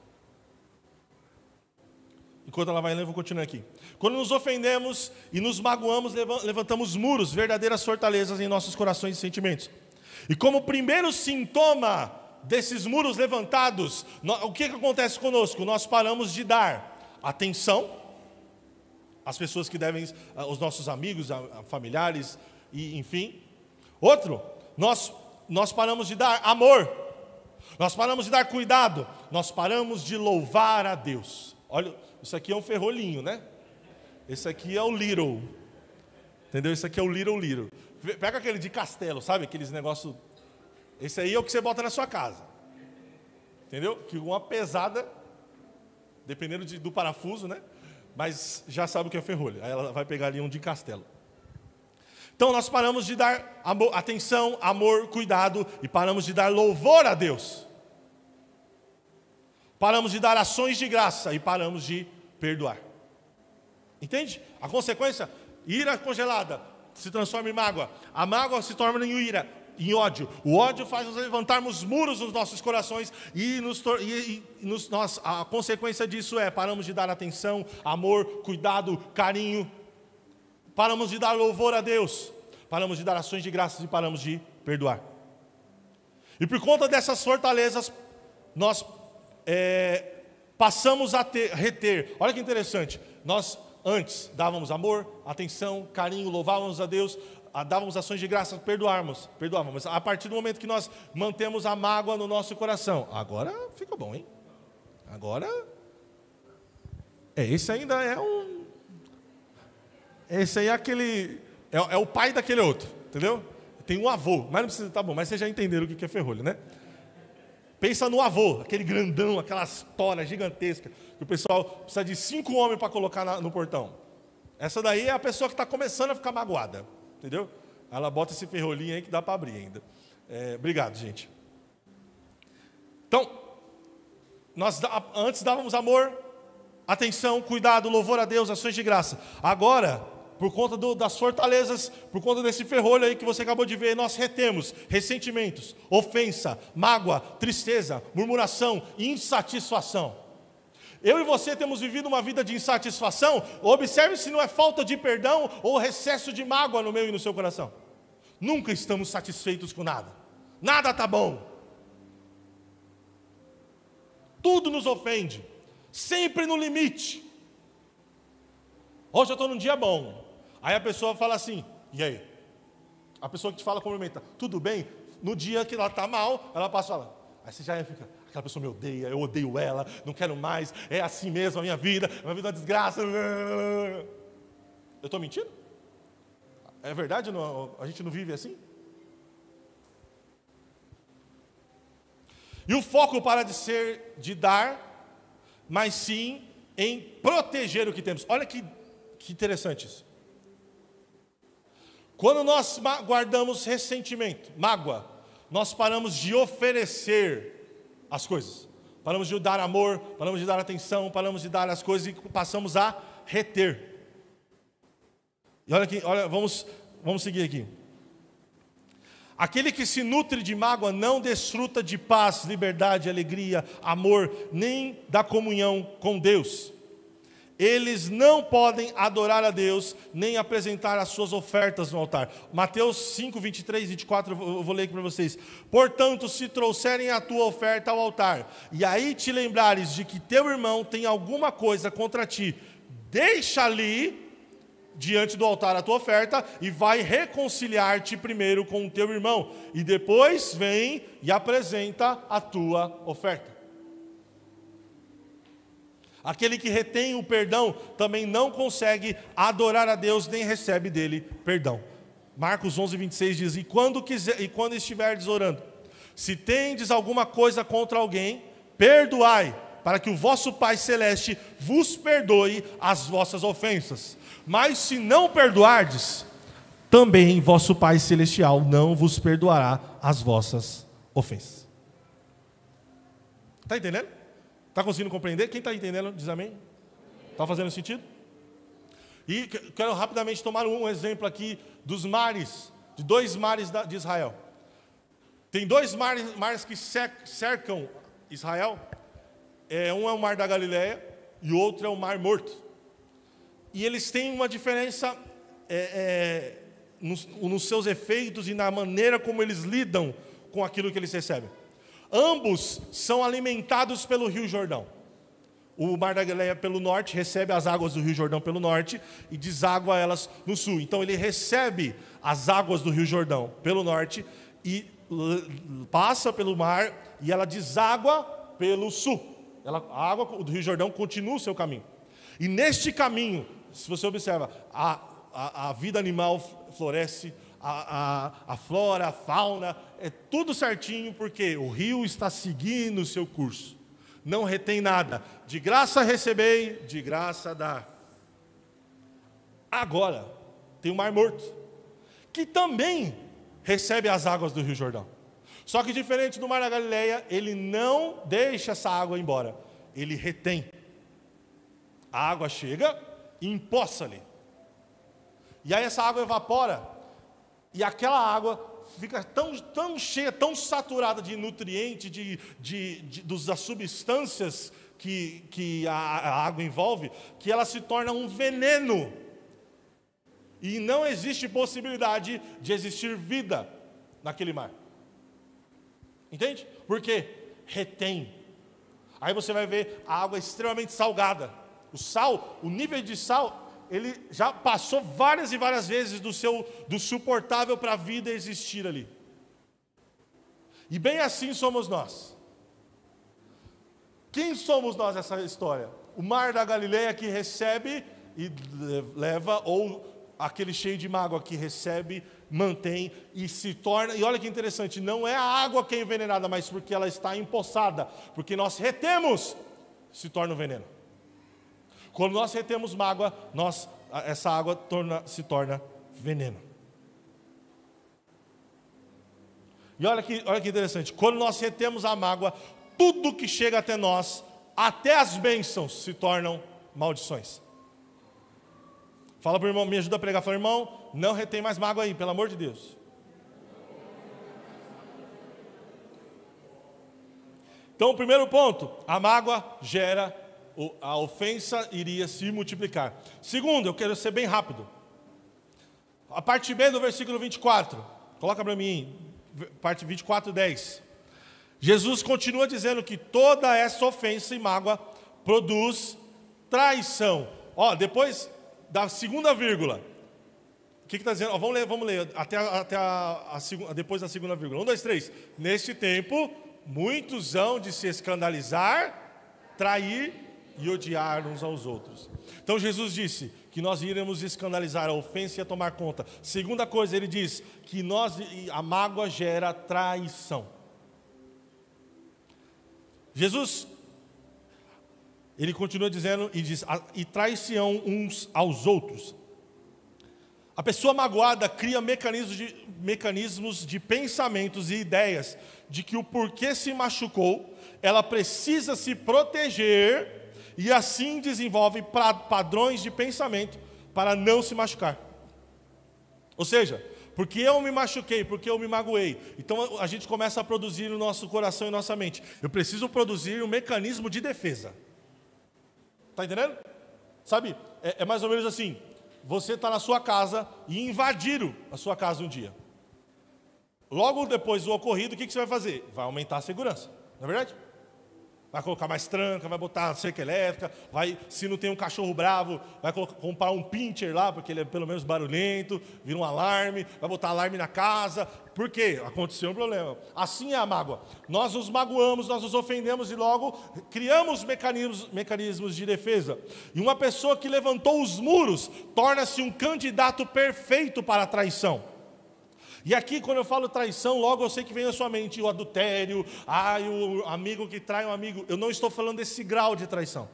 Enquanto ela vai lendo, eu vou continuar aqui. Quando nos ofendemos e nos magoamos, levantamos muros, verdadeiras fortalezas em nossos corações e sentimentos. E como primeiro sintoma desses muros levantados, o que acontece conosco? Nós paramos de dar atenção às pessoas que devem, aos nossos amigos, a familiares, e enfim. Outro, nós paramos de dar amor, nós paramos de dar cuidado, nós paramos de louvar a Deus. Olha, isso aqui é um ferrolhinho, né? Esse aqui é o little. Entendeu? Esse aqui é o little. Pega aquele de castelo, sabe? Aqueles negócios. Esse aí é o que você bota na sua casa. Entendeu? Que uma pesada, dependendo do parafuso, né? Mas já sabe o que é ferrolho. Aí ela vai pegar ali um de castelo. Então nós paramos de dar atenção, amor, cuidado, e paramos de dar louvor a Deus. Paramos de dar ações de graça e paramos de perdoar. Entende? A consequência, ira congelada se transforma em mágoa. A mágoa se torna em ira, em ódio. O ódio faz nós levantarmos muros nos nossos corações e a consequência disso paramos de dar atenção, amor, cuidado, carinho. Paramos de dar louvor a Deus. paramos de dar ações de graças e paramos de perdoar. E por conta dessas fortalezas, nós passamos a reter. Olha que interessante, nós antes dávamos amor, atenção, carinho, louvávamos a Deus, dávamos ações de graça, perdoávamos. Mas a partir do momento que nós mantemos a mágoa no nosso coração, agora fica bom, hein? Agora, esse ainda é um... Esse aí é aquele... É o pai daquele outro, entendeu? Tem um avô, mas não precisa, tá bom, mas vocês já entenderam o que é ferrolho, né? Pensa no avô, aquele grandão, aquelas toras gigantescas, que o pessoal precisa de 5 homens para colocar no portão. Essa daí é a pessoa que está começando a ficar magoada, entendeu? Ela bota esse ferrolhinho aí que dá para abrir ainda. Obrigado, gente. Então, nós antes dávamos amor, atenção, cuidado, louvor a Deus, ações de graça. Agora, por conta das fortalezas, por conta desse ferrolho aí que você acabou de ver, nós retemos ressentimentos, ofensa, mágoa, tristeza, murmuração, insatisfação. Eu e você temos vivido uma vida de insatisfação. Observe se não é falta de perdão ou recesso de mágoa no meu e no seu coração. Nunca estamos satisfeitos com nada. Nada está bom. Tudo nos ofende. Sempre no limite. Hoje eu estou num dia bom. Aí a pessoa fala assim, e aí? A pessoa que te fala, cumprimenta, tudo bem? No dia que ela está mal, ela passa e fala, aí você já fica, aquela pessoa me odeia, eu odeio ela, não quero mais, é assim mesmo a minha vida é uma desgraça. Eu estou mentindo? É verdade? Não, a gente não vive assim? E o foco para de ser de dar, mas sim em proteger o que temos. Olha que interessante isso. Quando nós guardamos ressentimento, mágoa, nós paramos de oferecer as coisas. Paramos de dar amor, paramos de dar atenção, paramos de dar as coisas e passamos a reter. E olha aqui, vamos seguir aqui. Aquele que se nutre de mágoa não desfruta de paz, liberdade, alegria, amor, nem da comunhão com Deus. Eles não podem adorar a Deus, nem apresentar as suas ofertas no altar. Mateus 5, 23, 24, eu vou ler aqui para vocês. Portanto, se trouxerem a tua oferta ao altar, e aí te lembrares de que teu irmão tem alguma coisa contra ti, deixa ali, diante do altar, a tua oferta, e vai reconciliar-te primeiro com o teu irmão, e depois vem e apresenta a tua oferta. Aquele que retém o perdão também não consegue adorar a Deus, nem recebe dele perdão. Marcos 11, 26 diz, e quando estiverdes orando, se tendes alguma coisa contra alguém, perdoai, para que o vosso Pai Celeste vos perdoe as vossas ofensas. Mas se não perdoardes, também vosso Pai Celestial não vos perdoará as vossas ofensas. Está entendendo? Está conseguindo compreender? Quem está entendendo, diz amém? Está fazendo sentido? E quero rapidamente tomar um exemplo aqui dos mares, de 2 mares de Israel. Tem 2 mares que cercam Israel. Um é o mar da Galileia e o outro é o mar Morto. E eles têm uma diferença nos seus efeitos e na maneira como eles lidam com aquilo que eles recebem. Ambos são alimentados pelo Rio Jordão. O mar da Galileia pelo norte recebe as águas do Rio Jordão pelo norte e deságua elas no sul. Então ele recebe as águas do Rio Jordão pelo norte e passa pelo mar e ela deságua pelo sul. A água do Rio Jordão continua o seu caminho. E neste caminho, se você observa, a vida animal floresce, a flora, a fauna, é tudo certinho, porque o rio está seguindo o seu curso. Não retém nada. De graça recebei, de graça dá. Agora, tem o Mar Morto, que também recebe as águas do Rio Jordão. Só que diferente do Mar da Galileia, ele não deixa essa água embora. Ele retém. A água chega e empoça ali. E aí essa água evapora. E aquela água fica tão cheia, tão saturada de nutrientes, das substâncias que a água envolve, que ela se torna um veneno E não existe possibilidade de existir vida naquele mar. Entende? Por quê? Retém. Aí você vai ver a água extremamente salgada. O sal, o nível de sal, ele já passou várias e várias vezes do suportável para a vida existir ali. E bem assim somos nós. Quem somos nós nessa história? O mar da Galileia que recebe e leva, ou aquele cheio de mágoa que recebe, mantém e se torna, e olha que interessante, não é a água que é envenenada, mas porque ela está empoçada, porque nós retemos, se torna o veneno. Quando nós retemos mágoa, essa água se torna veneno. E olha que interessante, quando nós retemos a mágoa, tudo que chega até nós, até as bênçãos, se tornam maldições. Fala para o irmão, me ajuda a pregar. Fala, irmão, não retém mais mágoa aí, pelo amor de Deus. Então, o primeiro ponto, a mágoa gera, a ofensa iria se multiplicar. Segundo, eu quero ser bem rápido. A parte B do versículo 24, coloca para mim, parte 24, 10. Jesus continua dizendo que toda essa ofensa e mágoa produz traição. Depois da segunda vírgula, o que está dizendo? Vamos ler depois da segunda vírgula. 1, 2, 3. Neste tempo, muitos hão de se escandalizar, trair e odiar uns aos outros. Então Jesus disse que nós iremos escandalizar, a ofensa ia tomar conta. Segunda coisa, ele diz que a mágoa gera traição. Jesus, ele continua dizendo e diz, e traição uns aos outros. A pessoa magoada cria mecanismos de pensamentos e ideias de que o porquê se machucou, ela precisa se proteger e assim desenvolve padrões de pensamento para não se machucar. Ou seja, porque eu me machuquei, porque eu me magoei. Então a gente começa a produzir no nosso coração e nossa mente. Eu preciso produzir um mecanismo de defesa. Está entendendo? Sabe, é mais ou menos assim. Você está na sua casa e invadiram a sua casa um dia. Logo depois do ocorrido, o que você vai fazer? Vai aumentar a segurança, não é verdade? Vai colocar mais tranca, vai botar cerca elétrica, se não tem um cachorro bravo, vai comprar um pincher lá, porque ele é pelo menos barulhento, vira um alarme, vai botar alarme na casa. Por quê? Aconteceu um problema. Assim é a mágoa. Nós nos magoamos, nós nos ofendemos e logo criamos mecanismos de defesa. E uma pessoa que levantou os muros torna-se um candidato perfeito para a traição. E aqui, quando eu falo traição, logo eu sei que vem na sua mente o adultério, o amigo que trai um amigo. Eu não estou falando desse grau de traição.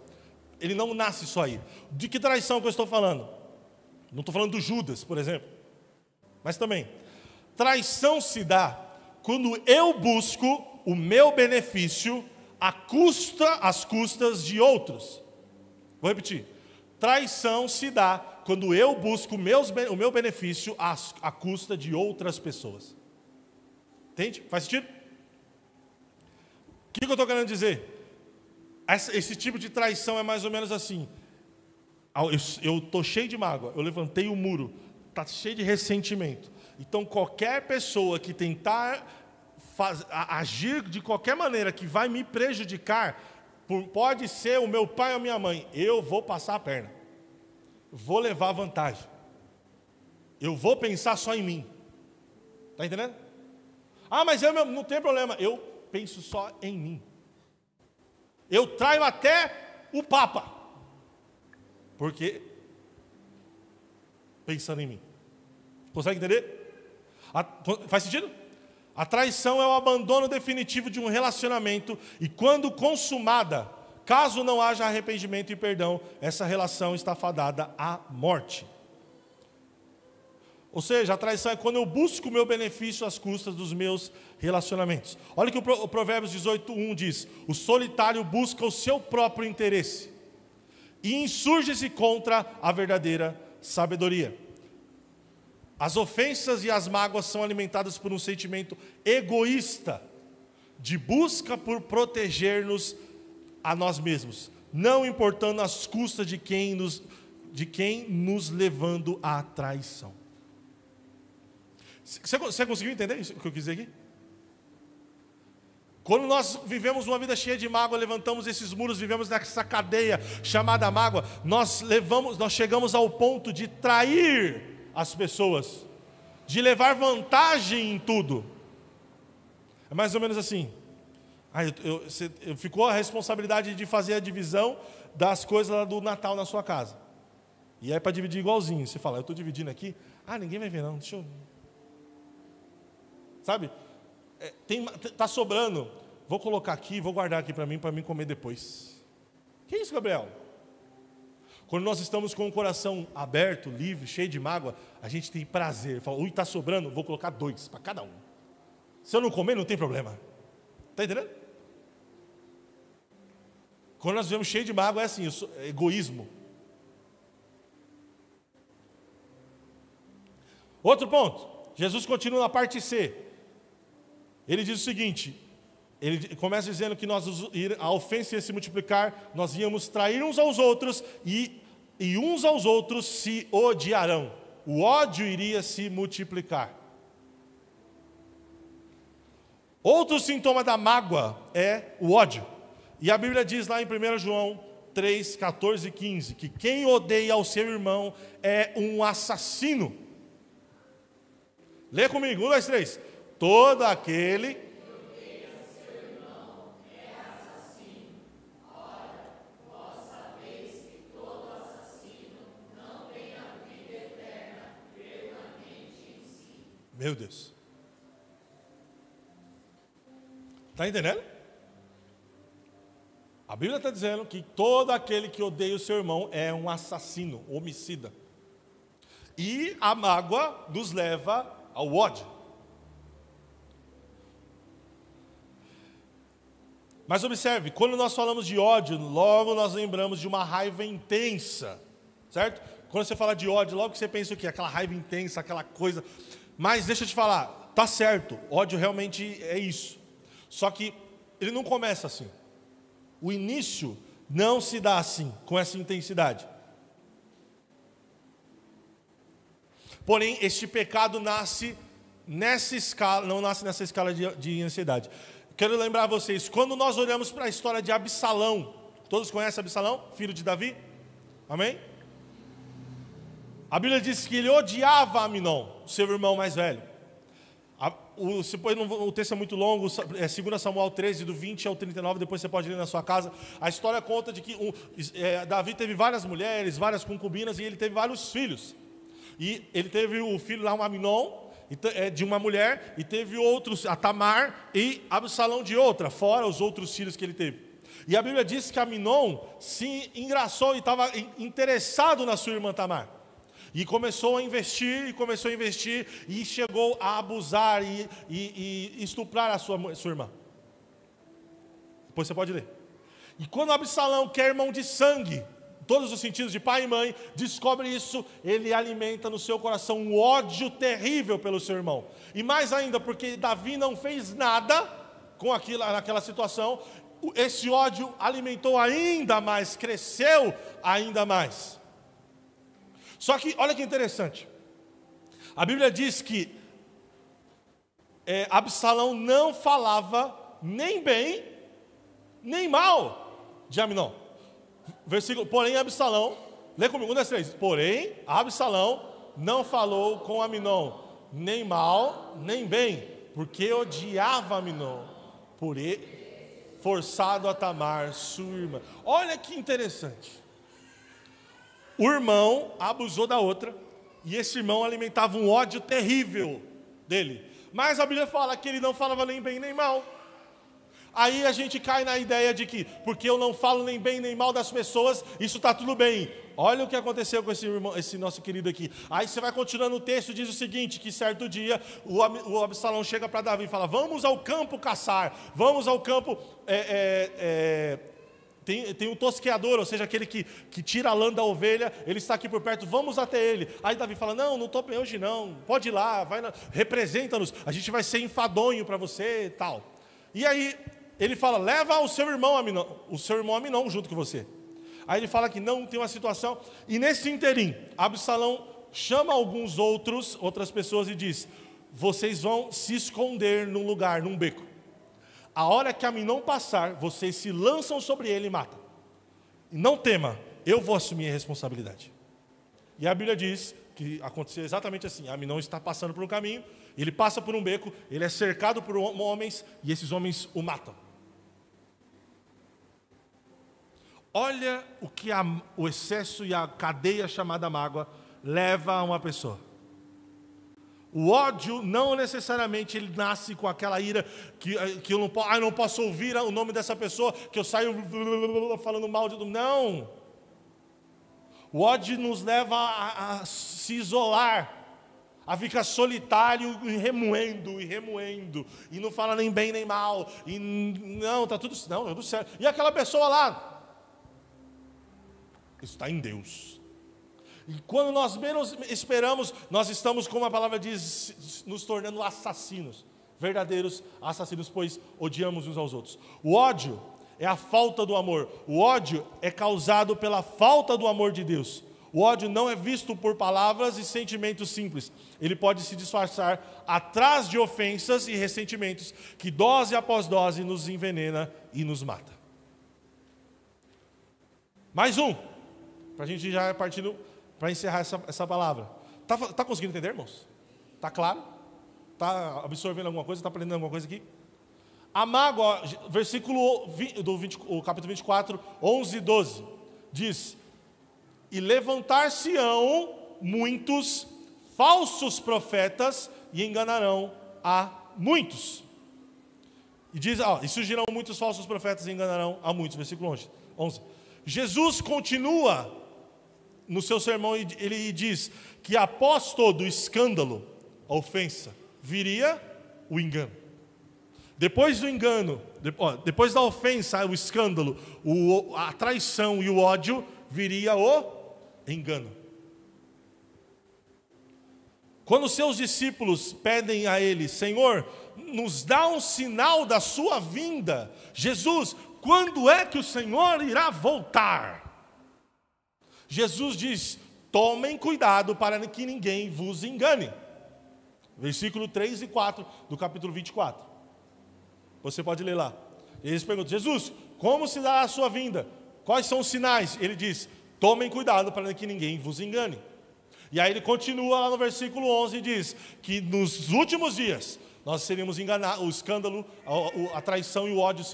Ele não nasce só aí. De que traição que eu estou falando? Não estou falando do Judas, por exemplo. Mas também, traição se dá quando eu busco o meu benefício às custas de outros. Vou repetir. Traição se dá quando eu busco o meu benefício à custa de outras pessoas. Entende? Faz sentido? O que eu estou querendo dizer? Esse tipo de traição é mais ou menos assim. Eu estou cheio de mágoa, eu levantei o muro, está cheio de ressentimento. Então qualquer pessoa que tentar agir de qualquer maneira que vai me prejudicar, pode ser o meu pai ou a minha mãe, eu vou passar a perna. Vou levar vantagem. Eu vou pensar só em mim. Está entendendo? Mas não tem problema. Eu penso só em mim. Eu traio até o Papa. Porque pensando em mim. Consegue entender? Faz sentido? A traição é o abandono definitivo de um relacionamento e quando consumada, caso não haja arrependimento e perdão, essa relação está fadada à morte. Ou seja, a traição é quando eu busco o meu benefício às custas dos meus relacionamentos. Olha que o Provérbios 18:1 diz: o solitário busca o seu próprio interesse e insurge-se contra a verdadeira sabedoria. As ofensas e as mágoas são alimentadas por um sentimento egoísta de busca por proteger-nos a nós mesmos, não importando as custas de quem nos de quem nos levando à traição. Você conseguiu entender isso que eu quis dizer aqui? Quando nós vivemos uma vida cheia de mágoa, levantamos esses muros, vivemos nessa cadeia chamada mágoa, nós chegamos ao ponto de trair as pessoas, de levar vantagem em tudo. É mais ou menos assim. Ficou a responsabilidade de fazer a divisão das coisas lá do Natal na sua casa. E aí para dividir igualzinho, você fala, eu estou dividindo aqui, ninguém vai ver não, deixa eu... Sabe? Tá sobrando, vou colocar aqui, vou guardar aqui para mim comer depois. Que isso, Gabriel? Quando nós estamos com o coração aberto, livre, cheio de mágoa, a gente tem prazer. Fala, está sobrando, vou colocar 2 para cada um. Se eu não comer, não tem problema. Está entendendo? Quando nós vivemos cheio de mágoa, é assim, egoísmo. Outro ponto, Jesus continua na parte C. Ele diz o seguinte, ele começa dizendo que a ofensa ia se multiplicar, nós íamos trair uns aos outros e uns aos outros se odiarão. O ódio iria se multiplicar. Outro sintoma da mágoa é o ódio. E a Bíblia diz lá em 1 João 3, 14 e 15, que quem odeia ao seu irmão é um assassino. Lê comigo, 1, 2, 3. Todo aquele que odeia seu irmão é assassino. Ora, vós sabeis que todo assassino não tem a vida eterna permanente em si. Meu Deus. Está entendendo? A Bíblia está dizendo que todo aquele que odeia o seu irmão é um assassino, homicida. E a mágoa nos leva ao ódio. Mas observe, quando nós falamos de ódio, logo nós lembramos de uma raiva intensa, certo? Quando você fala de ódio, logo que você pensa o quê? Aquela raiva intensa, aquela coisa. Mas deixa eu te falar, tá certo, ódio realmente é isso. Só que ele não começa assim. O início não se dá assim, com essa intensidade. Porém, este pecado nasce nessa escala, não nasce nessa escala de ansiedade. Quero lembrar vocês, quando nós olhamos para a história de Absalão, todos conhecem Absalão, filho de Davi? Amém? A Bíblia diz que ele odiava Aminon, seu irmão mais velho. O texto é muito longo, é 2 Samuel 13, do 20 ao 39, depois você pode ler na sua casa. A história conta de que Davi teve várias mulheres, várias concubinas, e ele teve vários filhos. E ele teve o filho lá, um Aminon, de uma mulher, e teve outros, a Tamar e Absalão de outra, fora os outros filhos que ele teve. E a Bíblia diz que Aminon se engraçou e estava interessado na sua irmã Tamar. E começou a investir, e chegou a abusar e estuprar a sua irmã. Depois você pode ler. E quando Absalão, que é irmão de sangue, todos os sentidos de pai e mãe, descobre isso, ele alimenta no seu coração um ódio terrível pelo seu irmão. E mais ainda, porque Davi não fez nada com naquela situação, esse ódio alimentou ainda mais, cresceu ainda mais. Só que, olha que interessante, a Bíblia diz que Absalão não falava nem bem, nem mal de Aminon. Versículo, porém Absalão, lê comigo, 1, 2, 3. Porém, Absalão não falou com Aminon, nem mal, nem bem, porque odiava Aminon, por ele, forçado a Tamar, sua irmã. Olha que interessante. O irmão abusou da outra, e esse irmão alimentava um ódio terrível dele. Mas a Bíblia fala que ele não falava nem bem nem mal. Aí a gente cai na ideia de que, porque eu não falo nem bem nem mal das pessoas, isso está tudo bem. Olha o que aconteceu com esse irmão, esse nosso querido aqui. Aí você vai continuando o texto, diz o seguinte, que certo dia o Absalão chega para Davi e fala, vamos ao campo caçar, vamos ao campo... Tem um tosqueador, ou seja, aquele que tira a lã da ovelha, ele está aqui por perto, vamos até ele. Aí Davi fala, não estou hoje não, pode ir lá, representa-nos, a gente vai ser enfadonho para você e tal. E aí ele fala, leva o seu irmão Aminon junto com você. Aí ele fala que não tem uma situação. E nesse interim, Absalão chama outras pessoas e diz: vocês vão se esconder num lugar, num beco. A hora que Aminon passar, vocês se lançam sobre ele e matam. E não tema, eu vou assumir a responsabilidade. E a Bíblia diz que aconteceu exatamente assim. Aminon está passando por um caminho, ele passa por um beco, ele é cercado por homens, e esses homens o matam. Olha o que o excesso e a cadeia chamada mágoa leva a uma pessoa. O ódio não necessariamente ele nasce com aquela ira que eu não posso ouvir o nome dessa pessoa, que eu saio falando mal de... Não. O ódio nos leva a se isolar, a ficar solitário e remoendo, e não fala nem bem nem mal, e não, está tudo certo. E aquela pessoa lá está em Deus. E quando nós menos esperamos, nós estamos, como a palavra diz, nos tornando assassinos, verdadeiros assassinos, pois odiamos uns aos outros. O ódio é a falta do amor. O ódio é causado pela falta do amor de Deus. O ódio não é visto por palavras e sentimentos simples. Ele pode se disfarçar atrás de ofensas e ressentimentos que dose após dose nos envenena e nos mata. Mais um, para a gente já partindo para encerrar essa palavra. Tá conseguindo entender, irmãos? Tá claro? Tá absorvendo alguma coisa? Tá aprendendo alguma coisa aqui? A mágoa, versículo do capítulo 24, 11 e 12, diz: e levantar-se-ão muitos falsos profetas e enganarão a muitos. E diz, e surgirão muitos falsos profetas e enganarão a muitos. Versículo 11. Jesus continua no seu sermão, ele diz que após todo o escândalo, a ofensa, viria o engano. Depois do engano, depois da ofensa, o escândalo, a traição e o ódio, viria o engano. Quando seus discípulos pedem a ele: Senhor, nos dá um sinal da sua vinda. Jesus, quando é que o Senhor irá voltar? Jesus diz: tomem cuidado para que ninguém vos engane. Versículo 3 e 4 do capítulo 24. Você pode ler lá. Eles perguntam: Jesus, como se dá a sua vinda? Quais são os sinais? Ele diz: tomem cuidado para que ninguém vos engane. E aí ele continua lá no versículo 11 e diz que nos últimos dias nós seríamos enganados, o escândalo, a traição e o ódio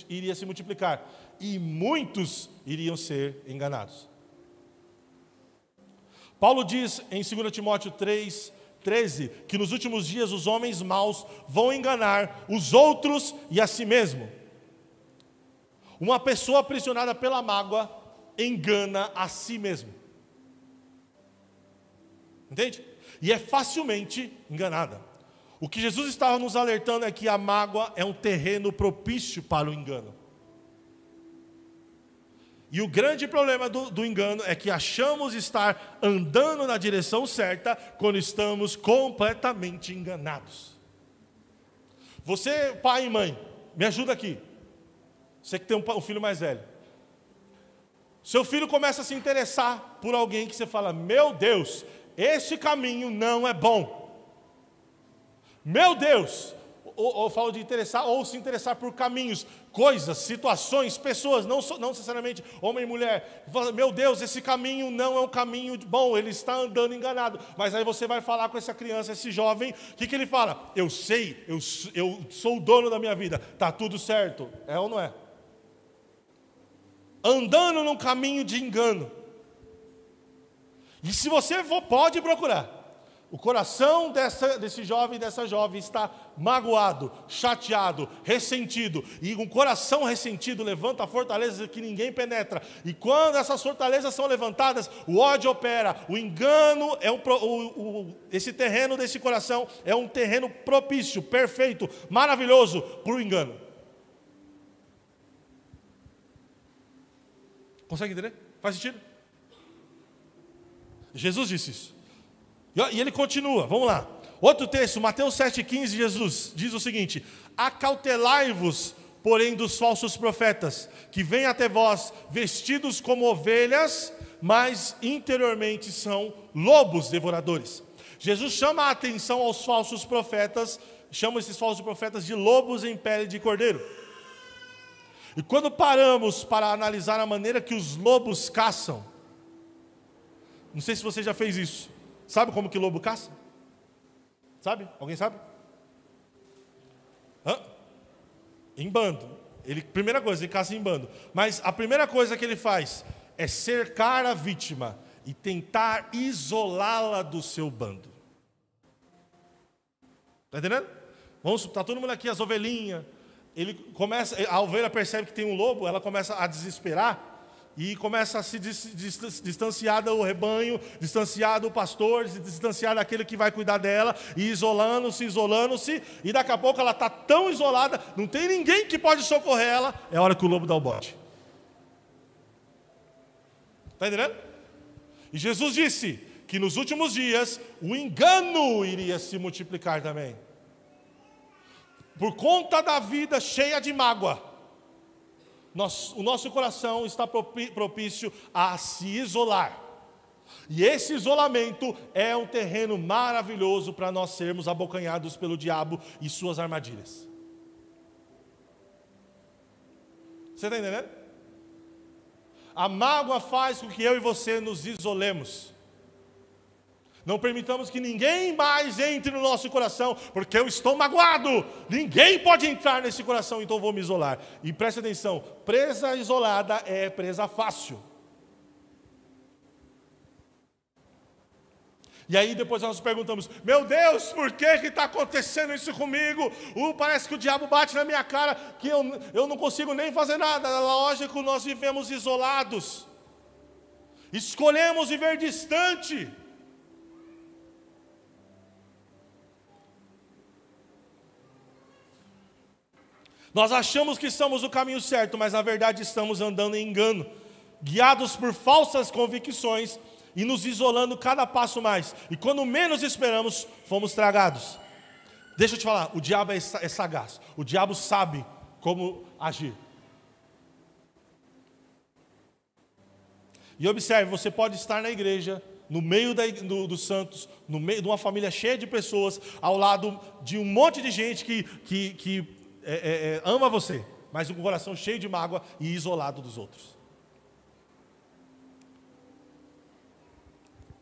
iria se multiplicar. E muitos iriam ser enganados. Paulo diz em 2 Timóteo 3:13 que nos últimos dias os homens maus vão enganar os outros e a si mesmo. Uma pessoa aprisionada pela mágoa engana a si mesmo. Entende? E é facilmente enganada. O que Jesus estava nos alertando é que a mágoa é um terreno propício para o engano. E o grande problema do engano é que achamos estar andando na direção certa quando estamos completamente enganados. Você, pai e mãe, me ajuda aqui. Você que tem um filho mais velho. Seu filho começa a se interessar por alguém que você fala: meu Deus, este caminho não é bom. Meu Deus, ou falo de interessar, ou se interessar por caminhos, coisas, situações, pessoas, não necessariamente homem e mulher. Meu Deus, esse caminho não é um caminho bom, ele está andando enganado. Mas aí você vai falar com essa criança, esse jovem, o que ele fala? Eu sei, eu sou o dono da minha vida, está tudo certo. É ou não é? Andando num caminho de engano. E se você for, pode procurar. O coração desse jovem e dessa jovem está magoado, chateado, ressentido. E um coração ressentido levanta fortalezas que ninguém penetra. E quando essas fortalezas são levantadas, o ódio opera. O engano, esse terreno desse coração é um terreno propício, perfeito, maravilhoso para o engano. Consegue entender? Faz sentido? Jesus disse isso. E ele continua, vamos lá. Outro texto, Mateus 7,15, Jesus diz o seguinte: acautelai-vos porém, dos falsos profetas, que vêm até vós vestidos como ovelhas, mas interiormente são lobos devoradores. Jesus chama a atenção aos falsos profetas, chama esses falsos profetas de lobos em pele de cordeiro. E quando paramos para analisar a maneira que os lobos caçam, não sei se você já fez isso, sabe como que lobo caça? Sabe? Alguém sabe? Em bando. Primeira coisa, ele caça em bando. Mas a primeira coisa que ele faz é cercar a vítima e tentar isolá-la do seu bando. Está entendendo? Está todo mundo aqui, as ovelhinhas. A ovelha percebe que tem um lobo, ela começa a desesperar e começa a se distanciar do rebanho, distanciar do pastor, se distanciar daquele que vai cuidar dela, e isolando-se, e daqui a pouco ela está tão isolada, não tem ninguém que pode socorrer ela, é a hora que o lobo dá o bote. Está entendendo? E Jesus disse que nos últimos dias o engano iria se multiplicar também. Por conta da vida cheia de mágoa, o nosso coração está propício a se isolar. E esse isolamento é um terreno maravilhoso para nós sermos abocanhados pelo diabo e suas armadilhas. Você está entendendo? A mágoa faz com que eu e você nos isolemos. Não permitamos que ninguém mais entre no nosso coração, porque eu estou magoado. Ninguém pode entrar nesse coração, então eu vou me isolar. E preste atenção, presa isolada é presa fácil. E aí depois nós nos perguntamos, meu Deus, por que está acontecendo isso comigo? Parece que o diabo bate na minha cara, que eu não consigo nem fazer nada. Lógico, nós vivemos isolados. Escolhemos viver distante. Nós achamos que estamos no caminho certo, mas na verdade estamos andando em engano, guiados por falsas convicções e nos isolando cada passo mais. E quando menos esperamos, fomos tragados. Deixa eu te falar, o diabo é sagaz. O diabo sabe como agir. E observe, você pode estar na igreja, no meio dos santos, no meio de uma família cheia de pessoas, ao lado de um monte de gente que ama você, mas com o coração cheio de mágoa e isolado dos outros.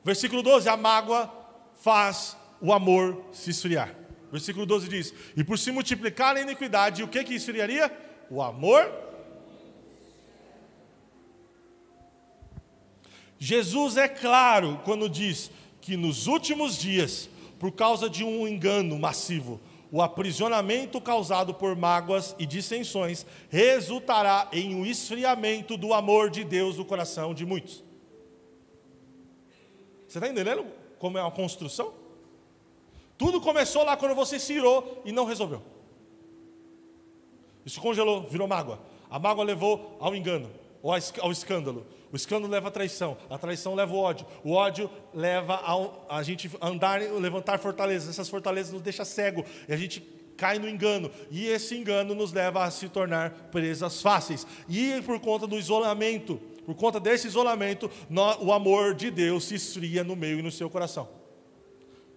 Versículo 12, a mágoa faz o amor se esfriar. Versículo 12 diz, e por se multiplicar a iniquidade, o que esfriaria? O amor. Jesus é claro quando diz que nos últimos dias, por causa de um engano massivo, o aprisionamento causado por mágoas e dissensões resultará em um esfriamento do amor de Deus no coração de muitos. Você está entendendo como é uma construção? Tudo começou lá quando você se irou e não resolveu. Isso congelou, virou mágoa. A mágoa levou ao engano, ou ao escândalo. O escândalo leva à traição, a traição leva ao ódio. O ódio leva a gente andar, levantar fortalezas. Essas fortalezas nos deixam cego e a gente cai no engano. E esse engano nos leva a se tornar presas fáceis. E por conta do isolamento, por conta desse isolamento, o amor de Deus se esfria no meio e no seu coração.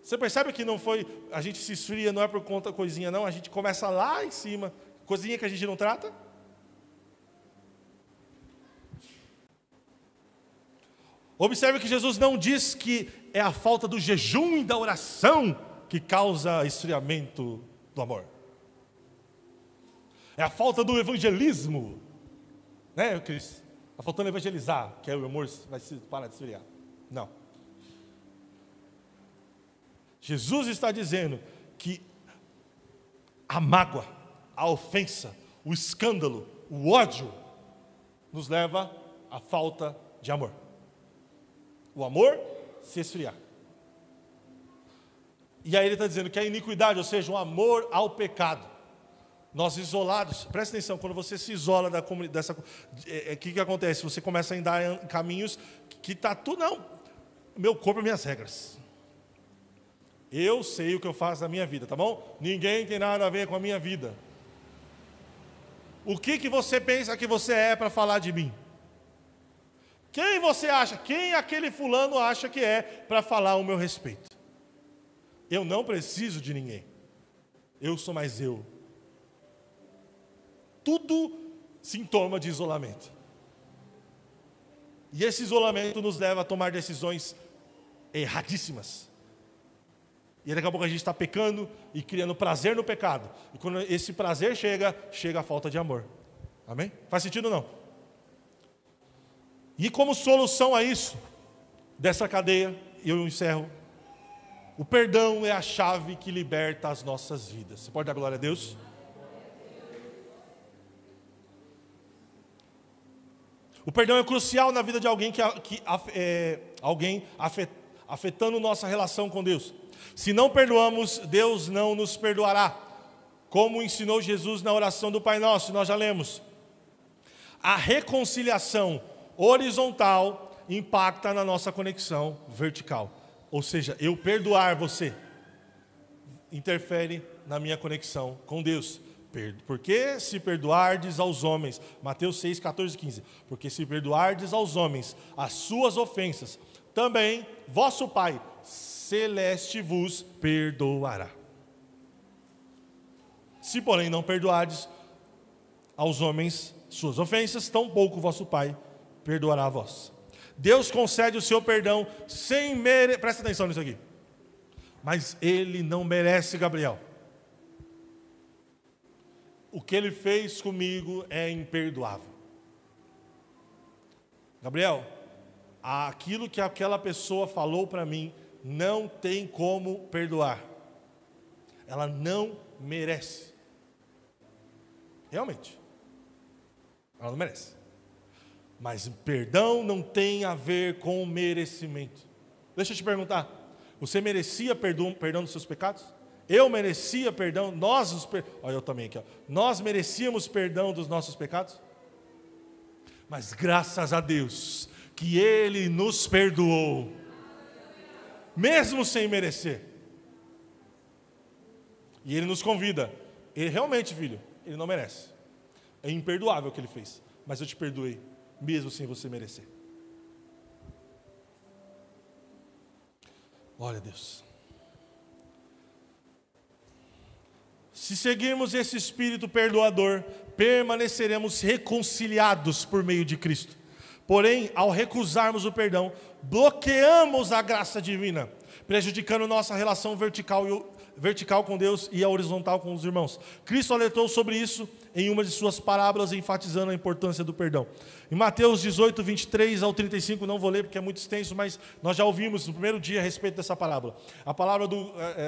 Você percebe que não foi, a gente se esfria, não é por conta coisinha não, a gente começa lá em cima, coisinha que a gente não trata. Observe que Jesus não diz que é a falta do jejum e da oração que causa esfriamento do amor. É a falta do evangelismo, né, Cris? Está faltando evangelizar, que aí o amor vai parar de esfriar. Não. Jesus está dizendo que a mágoa, a ofensa, o escândalo, o ódio nos leva à falta de amor. O amor se esfriar. E aí ele está dizendo que a iniquidade, ou seja, o amor ao pecado, nós isolados, presta atenção, quando você se isola da comunidade, o que acontece? Você começa a andar em caminhos que está tudo, não, meu corpo e minhas regras. Eu sei o que eu faço na minha vida, tá bom? Ninguém tem nada a ver com a minha vida. O que você pensa que você é para falar de mim? Quem você acha? Quem aquele fulano acha que é para falar o meu respeito? Eu não preciso de ninguém. Eu sou mais eu. Tudo sintoma de isolamento. E esse isolamento nos leva a tomar decisões erradíssimas. E daqui a pouco a gente está pecando e criando prazer no pecado. E quando esse prazer chega a falta de amor. Amém? Faz sentido ou não? E como solução a isso, dessa cadeia, eu encerro. O perdão é a chave que liberta as nossas vidas. Você pode dar glória a Deus? O perdão é crucial na vida de alguém afetando nossa relação com Deus. Se não perdoamos, Deus não nos perdoará. Como ensinou Jesus na oração do Pai Nosso, nós já lemos. A reconciliação horizontal impacta na nossa conexão vertical. Ou seja, eu perdoar você interfere na minha conexão com Deus. Porque se perdoardes aos homens, Mateus 6, 14 e 15, porque se perdoardes aos homens as suas ofensas, também vosso Pai Celeste vos perdoará. Se porém não perdoardes aos homens suas ofensas, tampouco vosso Pai perdoará a vós. Deus concede o seu perdão sem merecer, presta atenção nisso aqui, mas Ele não merece, Gabriel. O que Ele fez comigo é imperdoável. Gabriel, aquilo que aquela pessoa falou para mim, não tem como perdoar. Ela não merece. Realmente. Ela não merece. Mas perdão não tem a ver com merecimento. Deixa eu te perguntar. Você merecia perdão dos seus pecados? Eu merecia perdão, olha eu também aqui, ó. Nós merecíamos perdão dos nossos pecados? Mas graças a Deus, que Ele nos perdoou, mesmo sem merecer. E Ele nos convida, Ele realmente, filho, Ele não merece. É imperdoável o que Ele fez, mas eu te perdoei, mesmo sem você merecer. Glória a Deus. Se seguirmos esse espírito perdoador, permaneceremos reconciliados por meio de Cristo. Porém, ao recusarmos o perdão, bloqueamos a graça divina, prejudicando nossa relação vertical com Deus e a horizontal com os irmãos. Cristo alertou sobre isso em uma de suas parábolas, enfatizando a importância do perdão. Em Mateus 18, 23 ao 35, não vou ler porque é muito extenso, mas nós já ouvimos no primeiro dia a respeito dessa parábola. A palavra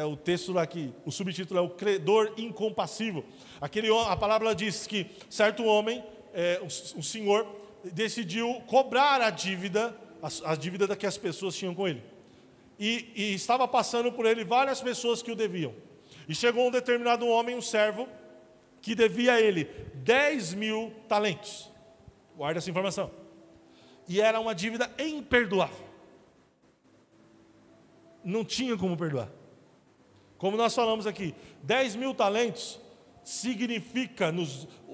o texto aqui, o subtítulo é o credor incompassível. A palavra diz que certo homem, um senhor, decidiu cobrar a dívida que as pessoas tinham com ele. E estava passando por ele várias pessoas que o deviam. E chegou um determinado homem, um servo, que devia a ele 10.000 talentos. Guarda essa informação. E era uma dívida imperdoável. Não tinha como perdoar. Como nós falamos aqui, 10.000 talentos significa,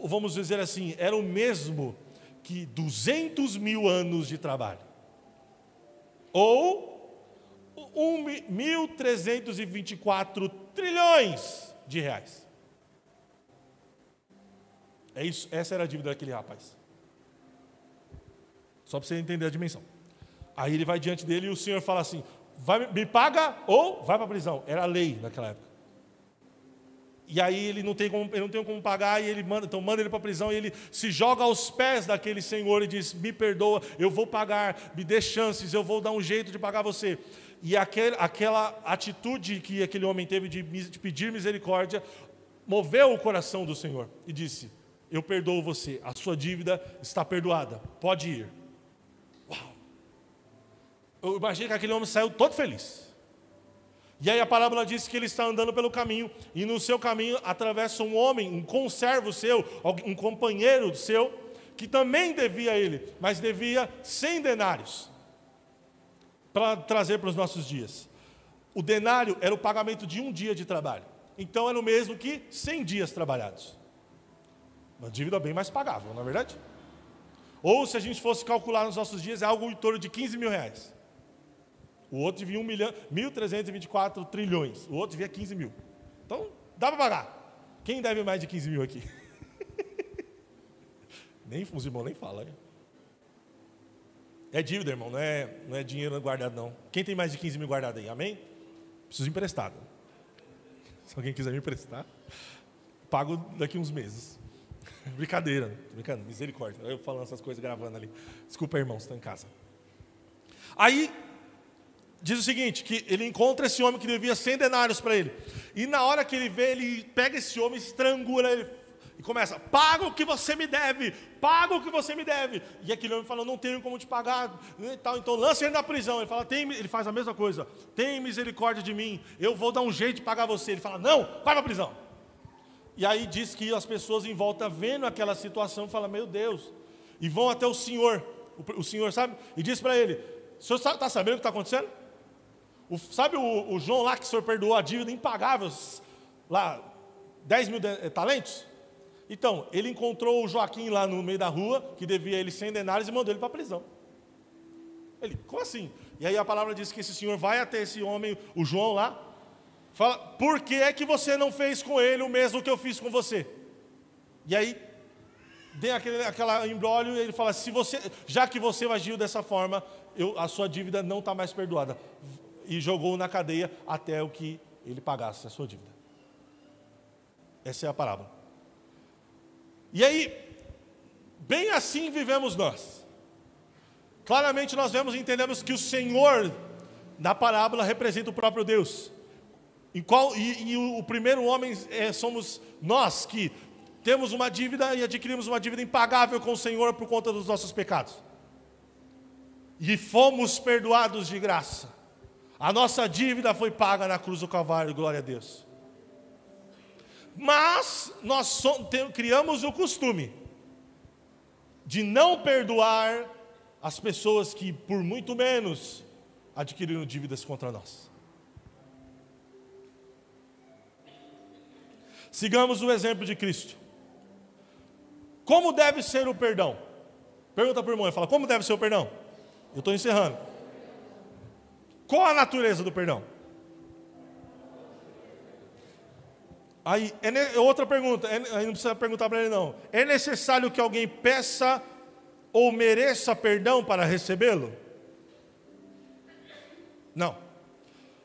vamos dizer assim, era o mesmo que 200.000 anos de trabalho. Ou 1.324 trilhões de reais. É isso, essa era a dívida daquele rapaz. Só para você entender a dimensão. Aí ele vai diante dele e o Senhor fala assim: me paga ou vai para a prisão. Era a lei naquela época. E aí ele não tem como pagar, e ele manda ele para a prisão, e ele se joga aos pés daquele senhor e diz: me perdoa, eu vou pagar, me dê chances, eu vou dar um jeito de pagar você. E aquela atitude que aquele homem teve de pedir misericórdia moveu o coração do Senhor e disse: eu perdoo você, a sua dívida está perdoada, pode ir. Uau! Eu imagino que aquele homem saiu todo feliz. E aí a parábola diz que ele está andando pelo caminho, e no seu caminho atravessa um homem, um conservo seu, um companheiro seu, que também devia a ele, mas devia 100 denários, para trazer para os nossos dias. O denário era o pagamento de um dia de trabalho, então era o mesmo que 100 dias trabalhados. Uma dívida bem mais pagável, não é verdade? Ou se a gente fosse calcular nos nossos dias, é algo em torno de 15 mil reais. O outro devia 1.324 trilhões. O outro devia 15 mil. Então, dá para pagar. Quem deve mais de 15 mil aqui? Os irmãos nem falam. Hein? É dívida, irmão, não é dinheiro guardado, não. Quem tem mais de 15 mil guardado aí? Amém? Preciso emprestado. Se alguém quiser me emprestar, pago daqui uns meses. Brincadeira, brincando, misericórdia. Eu falando essas coisas, gravando ali. Desculpa, irmãos, estão em casa. Aí, diz o seguinte, que ele encontra esse homem que devia 100 denários para ele. E na hora que ele vê, ele pega esse homem, estrangula ele e começa, paga o que você me deve, paga o que você me deve. E aquele homem fala, não tenho como te pagar, e tal, então lança ele na prisão. Ele fala, ele faz a mesma coisa, tem misericórdia de mim, eu vou dar um jeito de pagar você. Ele fala, não, vai para a prisão. E aí diz que as pessoas em volta vendo aquela situação, falam, meu Deus, e vão até o senhor sabe, e diz para ele, o senhor está sabendo o que está acontecendo? Sabe o João lá que o senhor perdoou a dívida impagável, lá, 10 mil talentos? Então, ele encontrou o Joaquim lá no meio da rua, que devia ele 100 denários e mandou ele para a prisão. Ele, como assim? E aí a palavra diz que esse senhor vai até esse homem, o João lá, fala, por que é que você não fez com ele o mesmo que eu fiz com você? E aí, tem aquela imbróglio, e ele fala, já que você agiu dessa forma, a sua dívida não está mais perdoada. E jogou na cadeia até o que ele pagasse a sua dívida. Essa é a parábola. E aí, bem assim vivemos nós. Claramente nós entendemos que o Senhor, na parábola, representa o próprio Deus. E o primeiro homem somos nós, que temos uma dívida e adquirimos uma dívida impagável com o Senhor por conta dos nossos pecados. E fomos perdoados de graça. A nossa dívida foi paga na cruz do Calvário, glória a Deus. Mas nós criamos o costume de não perdoar as pessoas que, por muito menos, adquiriram dívidas contra nós. Sigamos o exemplo de Cristo. Como deve ser o perdão? Pergunta para o irmão, fala, como deve ser o perdão? Eu estou encerrando. Qual a natureza do perdão? Aí, outra pergunta, aí não precisa perguntar para ele não. É necessário que alguém peça ou mereça perdão para recebê-lo? Não.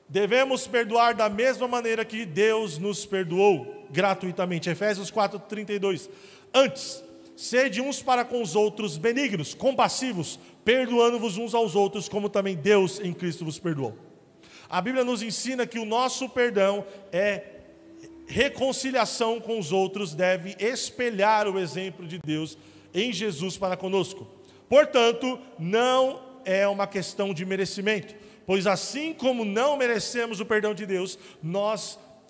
Devemos perdoar da mesma maneira que Deus nos perdoou gratuitamente. Efésios 4:32. Antes, sede uns para com os outros benignos, compassivos, perdoando-vos uns aos outros, como também Deus em Cristo vos perdoou. A Bíblia nos ensina que o nosso perdão é reconciliação com os outros, deve espelhar o exemplo de Deus em Jesus para conosco. Portanto, não é uma questão de merecimento, pois assim como não merecemos o perdão de Deus,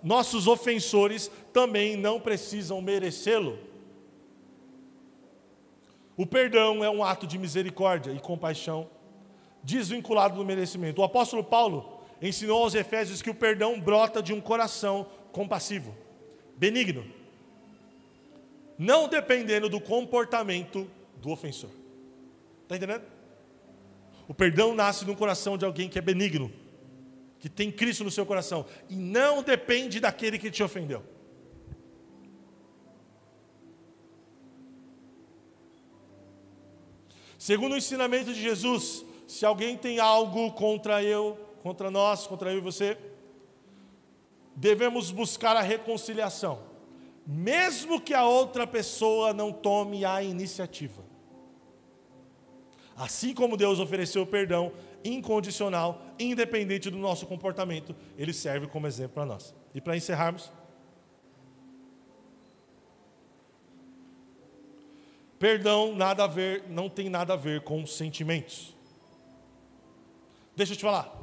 nossos ofensores também não precisam merecê-lo. O perdão é um ato de misericórdia e compaixão, desvinculado do merecimento. O apóstolo Paulo ensinou aos Efésios que o perdão brota de um coração compassivo, benigno, não dependendo do comportamento do ofensor. Está entendendo? O perdão nasce no coração de alguém que é benigno, que tem Cristo no seu coração, e não depende daquele que te ofendeu. Segundo o ensinamento de Jesus, se alguém tem algo contra nós, contra eu e você, devemos buscar a reconciliação, mesmo que a outra pessoa não tome a iniciativa. Assim como Deus ofereceu o perdão incondicional, independente do nosso comportamento, Ele serve como exemplo para nós. E para encerrarmos, perdão não tem nada a ver com sentimentos. Deixa eu te falar.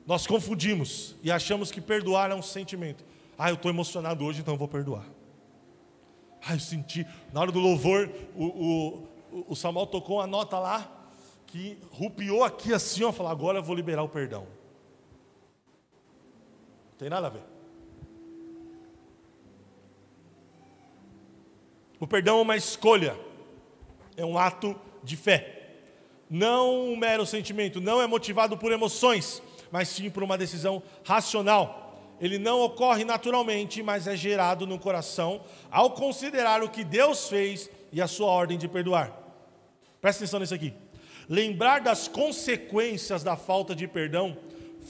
Nós confundimos e achamos que perdoar é um sentimento. Eu estou emocionado hoje, então eu vou perdoar. Eu senti, na hora do louvor, o Samuel tocou uma nota lá, que rupiou aqui assim, falou, agora eu vou liberar o perdão. Não tem nada a ver. O perdão é uma escolha, é um ato de fé. Não um mero sentimento, não é motivado por emoções, mas sim por uma decisão racional. Ele não ocorre naturalmente, mas é gerado no coração ao considerar o que Deus fez e a sua ordem de perdoar. Presta atenção nisso aqui. Lembrar das consequências da falta de perdão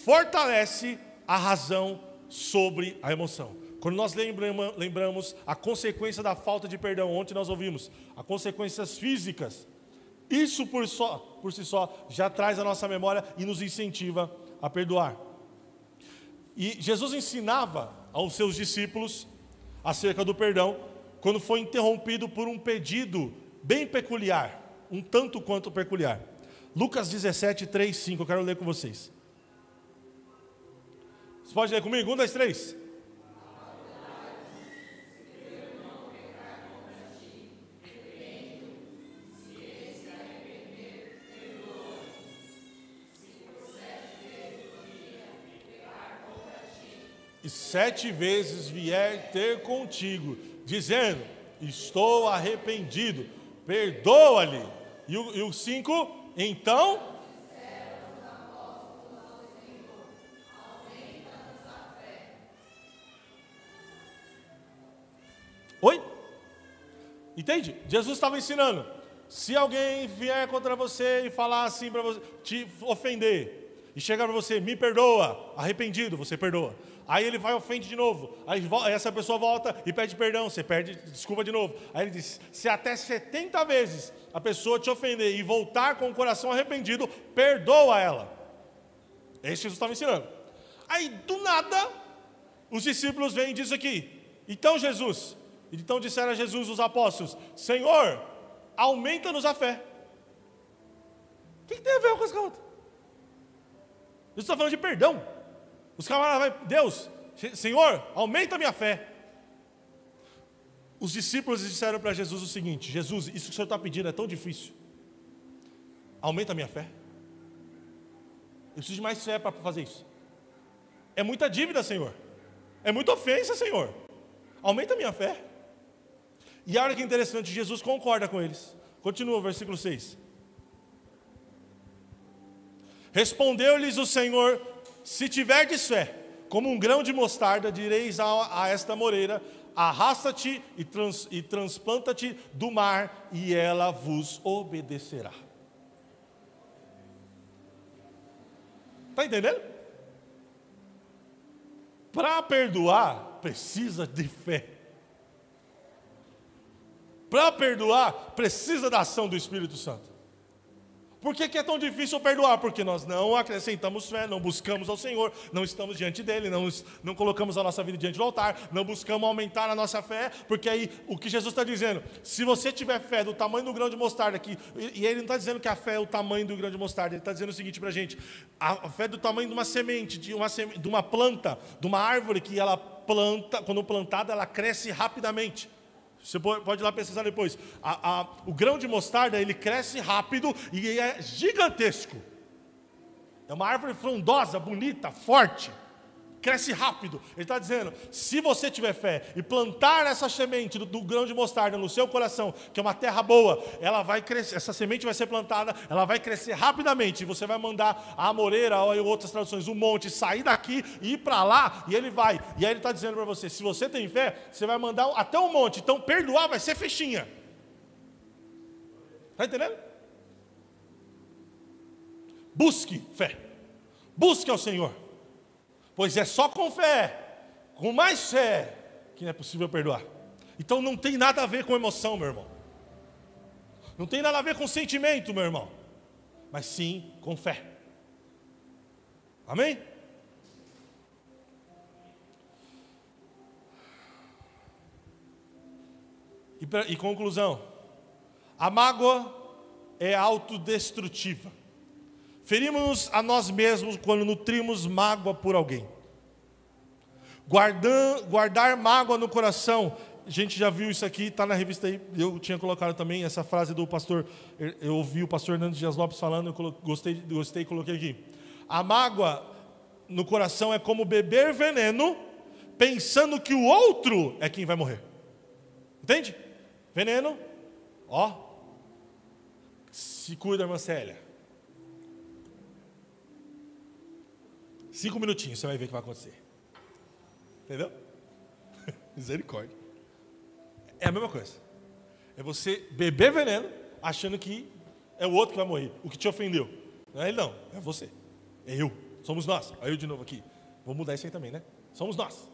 fortalece a razão sobre a emoção. Quando nós lembramos a consequência da falta de perdão, ontem nós ouvimos, as consequências físicas, isso por si só já traz a nossa memória e nos incentiva a perdoar. E Jesus ensinava aos seus discípulos acerca do perdão, quando foi interrompido por um pedido bem peculiar, um tanto quanto peculiar. Lucas 17, 3, 5, eu quero ler com vocês. Você pode ler comigo? 1, 2, 3. E 7 vezes vier ter contigo, dizendo, estou arrependido, perdoa-lhe. E o 5, então... Oi? Entende? Jesus estava ensinando, se alguém vier contra você e falar assim para você, te ofender, e chegar para você, me perdoa, arrependido, você perdoa. Aí ele vai e ofende de novo. Aí essa pessoa volta e pede perdão. Você pede desculpa de novo. Aí ele diz, se até 70 vezes a pessoa te ofender e voltar com o coração arrependido, perdoa ela. É isso que Jesus estava ensinando. Aí do nada, os discípulos vêm e dizem aqui, então disseram a Jesus os apóstolos, Senhor, aumenta-nos a fé. O que tem a ver uma coisa com a outra? Jesus está falando de perdão. Os camaradas vai, Deus, Senhor, aumenta a minha fé. Os discípulos disseram para Jesus o seguinte, Jesus, isso que o Senhor está pedindo é tão difícil. Aumenta a minha fé. Eu preciso de mais fé para fazer isso. É muita dívida, Senhor. É muita ofensa, Senhor. Aumenta a minha fé. E olha que interessante, Jesus concorda com eles. Continua o versículo 6. Respondeu-lhes o Senhor, se tiverdes fé, como um grão de mostarda, direis a esta moreira, arrasta-te e transplanta-te do mar, e ela vos obedecerá. Está entendendo? Para perdoar, precisa de fé. Para perdoar, precisa da ação do Espírito Santo. Por que é tão difícil perdoar? Porque nós não acrescentamos fé, não buscamos ao Senhor, não estamos diante dEle, não colocamos a nossa vida diante do altar, não buscamos aumentar a nossa fé, porque aí o que Jesus está dizendo, se você tiver fé do tamanho do grão de mostarda aqui, e Ele não está dizendo que a fé é o tamanho do grão de mostarda, Ele está dizendo o seguinte para a gente, a fé é do tamanho de uma semente, de uma planta, de uma árvore que ela planta, quando plantada ela cresce rapidamente. Você pode ir lá pesquisar depois. O grão de mostarda, ele cresce rápido e é gigantesco. É uma árvore frondosa, bonita, forte. Cresce rápido. Ele está dizendo, se você tiver fé e plantar essa semente do grão de mostarda no seu coração, que é uma terra boa, ela vai crescer, essa semente vai ser plantada, ela vai crescer rapidamente, e você vai mandar a amoreira, ou outras traduções, um monte, sair daqui e ir para lá, e ele vai. E aí ele está dizendo para você, se você tem fé, você vai mandar até um monte, então perdoar vai ser fichinha. Está entendendo? Busque fé. Busque ao Senhor. Pois é só com fé, com mais fé, que é possível perdoar. Então não tem nada a ver com emoção, meu irmão. Não tem nada a ver com sentimento, meu irmão. Mas sim com fé. Amém? E conclusão. A mágoa é autodestrutiva. Ferimos a nós mesmos quando nutrimos mágoa por alguém. Guardar mágoa no coração, a gente já viu isso aqui, está na revista aí, eu tinha colocado também essa frase do pastor, eu ouvi o pastor Hernando Dias Lopes falando, eu gostei e coloquei aqui. A mágoa no coração é como beber veneno, pensando que o outro é quem vai morrer. Entende? Veneno, ó, se cuida, irmã Célia. 5 minutinhos, você vai ver o que vai acontecer. Entendeu? Misericórdia. É a mesma coisa. É você beber veneno, achando que é o outro que vai morrer, o que te ofendeu. Não é ele não, é você. É eu, somos nós. Aí eu de novo aqui. Vou mudar isso aí também, né? Somos nós.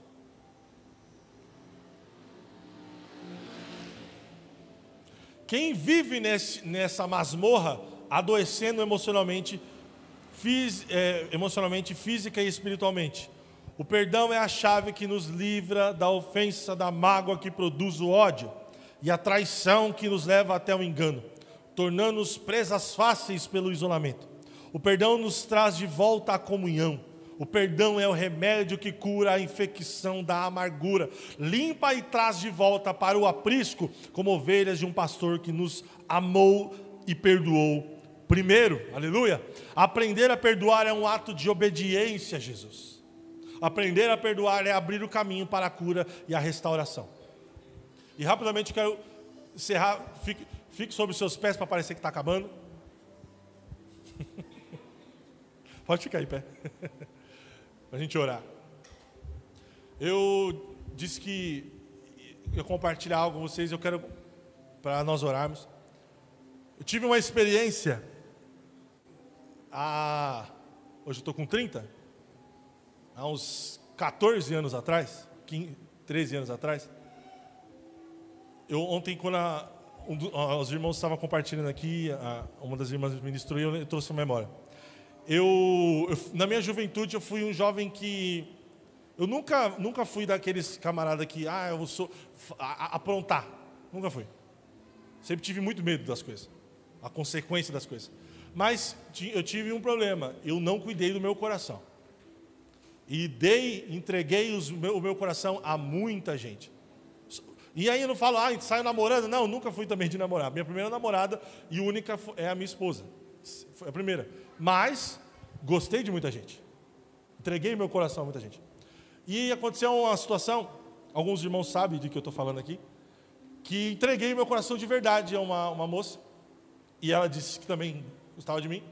Quem vive nessa masmorra, adoecendo emocionalmente, física e espiritualmente. O perdão é a chave que nos livra da ofensa, da mágoa que produz o ódio e a traição que nos leva até o engano, tornando-nos presas fáceis pelo isolamento. O perdão nos traz de volta à comunhão. O perdão é o remédio que cura a infecção da amargura, limpa e traz de volta para o aprisco, como ovelhas de um pastor que nos amou e perdoou primeiro. Aleluia! Aprender a perdoar é um ato de obediência a Jesus. Aprender a perdoar é abrir o caminho para a cura e a restauração. E rapidamente quero encerrar, fique sobre os seus pés para parecer que está acabando. Pode ficar aí, pé. Para a gente orar. Eu disse que eu compartilhar algo com vocês, eu quero, para nós orarmos. Eu tive uma experiência, hoje eu estou com 30, há uns 14 anos atrás, 13 anos atrás. Ontem, quando os irmãos estavam compartilhando aqui, uma das irmãs ministrou e eu trouxe a memória. Na minha juventude, eu fui um jovem que... Eu nunca fui daqueles camaradas que... eu sou... aprontar. Nunca fui. Sempre tive muito medo das coisas. A consequência das coisas. Mas eu tive um problema. Eu não cuidei do meu coração. E entreguei o meu coração a muita gente. E aí eu não falo, saio namorando. Não, nunca fui também de namorar. Minha primeira namorada e única é a minha esposa. Foi a primeira. Mas gostei de muita gente. Entreguei meu coração a muita gente. E aconteceu uma situação, alguns irmãos sabem de que eu estou falando aqui, que entreguei meu coração de verdade a uma moça. E ela disse que também gostava de mim.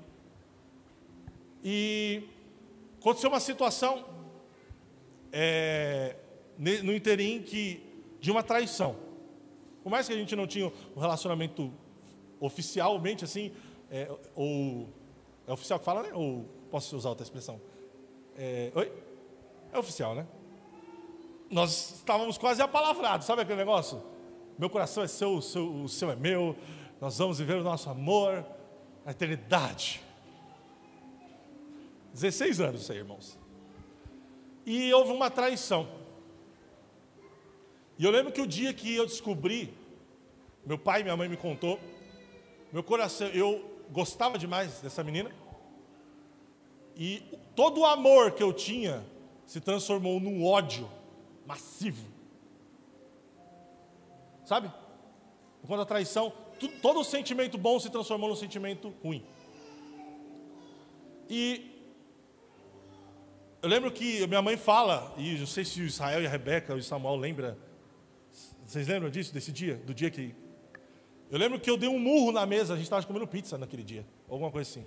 E aconteceu uma situação no interim de uma traição. Por mais que a gente não tinha um relacionamento oficialmente assim, ou é oficial que fala, né? Ou posso usar outra expressão? Oi? É oficial, né? Nós estávamos quase apalavrados, sabe aquele negócio? Meu coração é seu, o seu é meu, nós vamos viver o nosso amor na eternidade. 16 anos isso aí, irmãos. E houve uma traição. E eu lembro que o dia que eu descobri, meu pai e minha mãe me contou, meu coração, eu gostava demais dessa menina. E todo o amor que eu tinha se transformou num ódio massivo. Sabe? Quando a traição, todo o sentimento bom se transformou num sentimento ruim. E eu lembro que minha mãe fala, e não sei se o Israel e a Rebeca, o Samuel lembram. Vocês lembram disso, desse dia? Do dia que... Eu lembro que eu dei um murro na mesa, a gente estava comendo pizza naquele dia, alguma coisa assim.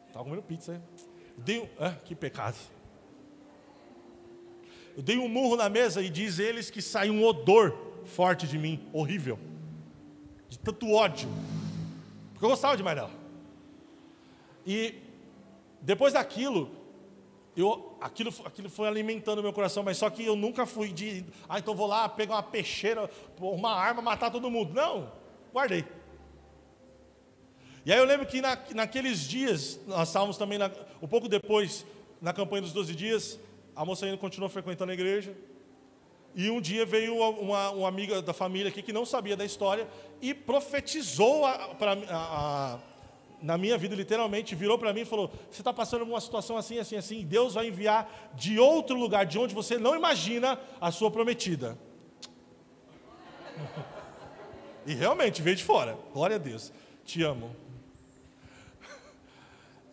Estava comendo pizza, né? Que pecado. Eu dei um murro na mesa e diz eles que saiu um odor forte de mim, horrível. De tanto ódio. Porque eu gostava demais dela. E depois daquilo, aquilo foi alimentando o meu coração, mas só que eu nunca fui então vou lá, pegar uma peixeira, uma arma, matar todo mundo. Não, guardei. E aí eu lembro que naqueles dias, nós estávamos também, um pouco depois, na campanha dos 12 dias, a moça ainda continuou frequentando a igreja, e um dia veio uma amiga da família aqui, que não sabia da história, e profetizou na minha vida, literalmente, virou para mim e falou: você está passando por uma situação assim, assim, assim, e Deus vai enviar de outro lugar, de onde você não imagina, a sua prometida. E realmente veio de fora. Glória a Deus. Te amo.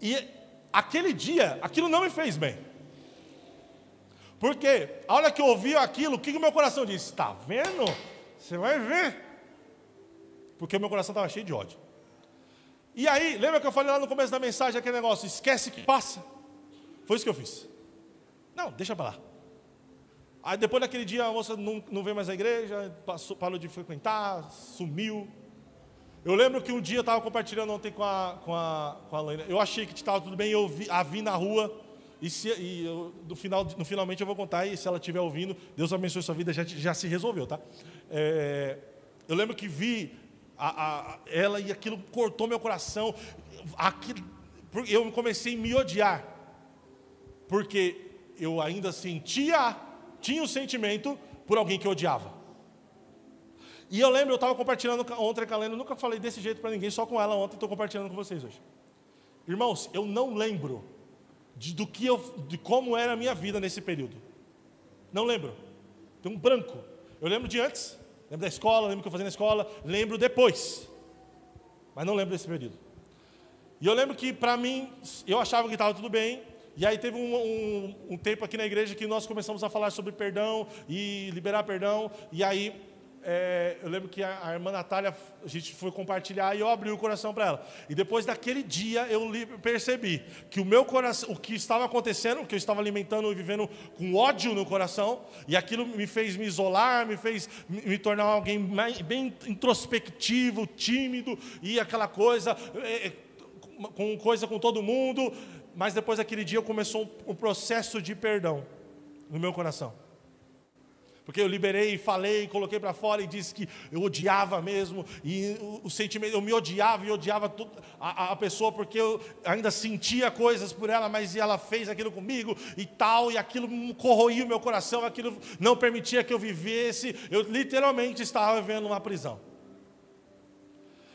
E aquele dia, aquilo não me fez bem. Porque a hora que eu ouvi aquilo, o que o meu coração disse? Está vendo? Você vai ver. porque o meu coração estava cheio de ódio. E aí, lembra que eu falei lá no começo da mensagem, aquele negócio, esquece que passa? Foi isso que eu fiz. Não, deixa para lá. Aí depois daquele dia a moça não veio mais à igreja, parou de frequentar, sumiu. Eu lembro que um dia eu estava compartilhando ontem com a Laina. Eu achei que estava tudo bem, eu a vi na rua. Finalmente eu vou contar, e se ela estiver ouvindo, Deus abençoe sua vida, já se resolveu, tá? Eu lembro que vi ela e aquilo cortou meu coração. Eu comecei a me odiar, porque eu ainda tinha o sentimento por alguém que eu odiava. E eu lembro, eu estava compartilhando ontem com a Lena, nunca falei desse jeito para ninguém, só com ela ontem, estou compartilhando com vocês hoje. Irmãos, eu não lembro de como era a minha vida nesse período. Não lembro. Tem um branco. Eu lembro de antes, lembro da escola, lembro o que eu fazia na escola, lembro depois. Mas não lembro desse período. E eu lembro que, para mim, eu achava que estava tudo bem. E aí teve um tempo aqui na igreja que nós começamos a falar sobre perdão e liberar perdão. E aí, eu lembro que a irmã Natália, a gente foi compartilhar e eu abri o coração para ela. E depois daquele dia eu percebi que o meu coração, o que estava acontecendo, que eu estava alimentando e vivendo com ódio no coração, e aquilo me fez me isolar, me fez me tornar alguém bem introspectivo, tímido, e aquela coisa, com todo mundo. Mas depois daquele dia começou um processo de perdão no meu coração. Porque eu liberei, falei, coloquei para fora e disse que eu odiava mesmo. E o sentimento, eu me odiava e odiava a pessoa, porque eu ainda sentia coisas por ela, mas ela fez aquilo comigo e tal. E aquilo corroía o meu coração, aquilo não permitia que eu vivesse. Eu literalmente estava vivendo uma prisão.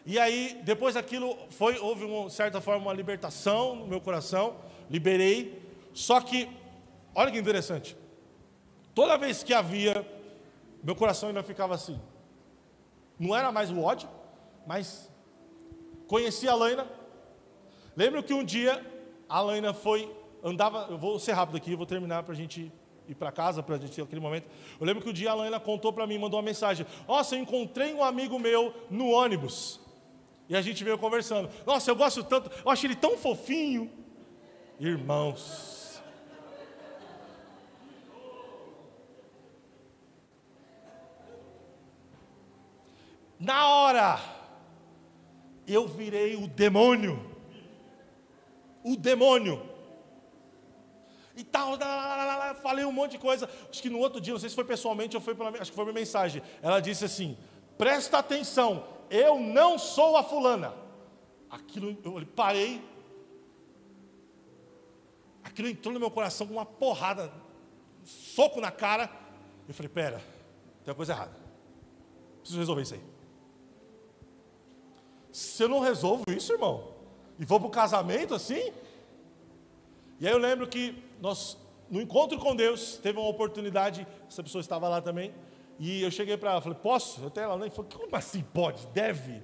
E aí, depois daquilo, houve, de certa forma, uma libertação no meu coração, liberei. Só que, olha que interessante, toda vez que havia, meu coração ainda ficava assim. Não era mais o ódio, mas conheci a Laina. Lembro que um dia, a Laina eu vou ser rápido aqui, vou terminar para a gente ir para casa, para a gente ter aquele momento. Eu lembro que um dia a Laina contou para mim, mandou uma mensagem. Nossa, eu encontrei um amigo meu no ônibus. E a gente veio conversando. Nossa, eu gosto tanto, eu acho ele tão fofinho. Irmãos. Na hora, eu virei o demônio. O demônio. E tal, falei um monte de coisa. Acho que no outro dia, não sei se foi pessoalmente ou acho que foi uma mensagem. Ela disse assim: presta atenção. Eu não sou a fulana. Aquilo, eu parei. Aquilo entrou no meu coração com uma porrada, um soco na cara. Eu falei, pera, tem uma coisa errada. Preciso resolver isso aí. Se eu não resolvo isso, irmão, e vou para o casamento assim. E aí eu lembro que no encontro com Deus, teve uma oportunidade, essa pessoa estava lá também. E eu cheguei para ela, falei, posso? Eu até ela nem falou, como assim pode? Deve?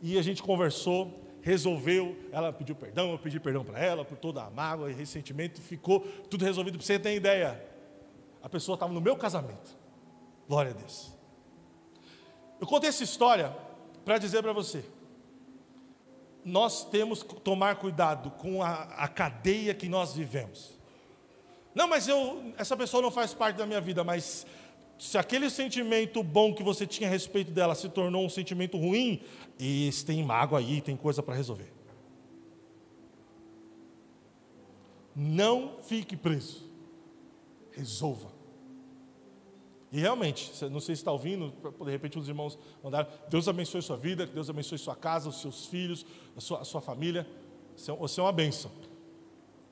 E a gente conversou, resolveu, ela pediu perdão, eu pedi perdão para ela, por toda a mágoa e ressentimento, ficou tudo resolvido. Para você ter ideia, a pessoa estava no meu casamento. Glória a Deus. Eu contei essa história para dizer para você, nós temos que tomar cuidado com a cadeia que nós vivemos. Não, mas essa pessoa não faz parte da minha vida, mas se aquele sentimento bom que você tinha a respeito dela se tornou um sentimento ruim, tem mágoa aí, tem coisa para resolver. Não fique preso. Resolva. E realmente, não sei se está ouvindo, de repente os irmãos mandaram, Deus abençoe sua vida, que Deus abençoe sua casa, os seus filhos, a sua família. Você é uma bênção.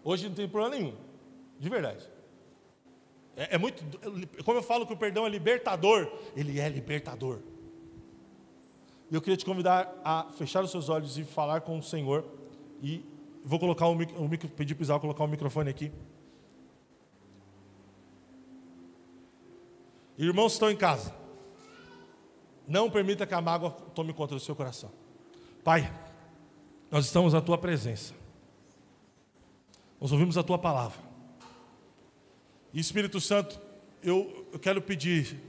Hoje não tem problema nenhum, de verdade. É muito, como eu falo que o perdão é libertador, ele é libertador. E eu queria te convidar a fechar os seus olhos e falar com o Senhor. E vou colocar pedir para o Isaac colocar o microfone aqui. Irmãos que estão em casa, não permita que a mágoa tome conta do seu coração. Pai, nós estamos na Tua presença. Nós ouvimos a Tua palavra. E Espírito Santo, eu quero pedir,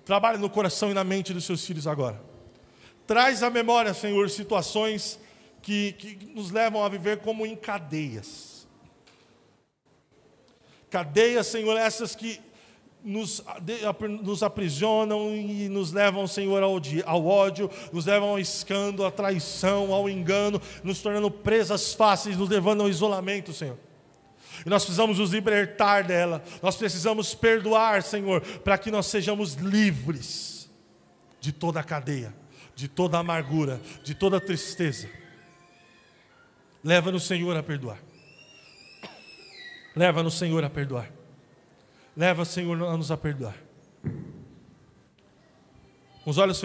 trabalhe no coração e na mente dos seus filhos agora. Traz à memória, Senhor, situações que nos levam a viver como em cadeias. Cadeias, Senhor, essas que nos aprisionam e nos levam, Senhor, ao ódio, nos levam ao escândalo, à traição, ao engano, nos tornando presas fáceis, nos levando ao isolamento, Senhor. E nós precisamos nos libertar dela, nós precisamos perdoar, Senhor, para que nós sejamos livres de toda a cadeia, de toda a amargura, de toda a tristeza. Leva-nos, Senhor, a perdoar. Leva-nos, Senhor, a perdoar. Leva, Senhor, a nos a perdoar. Com os olhos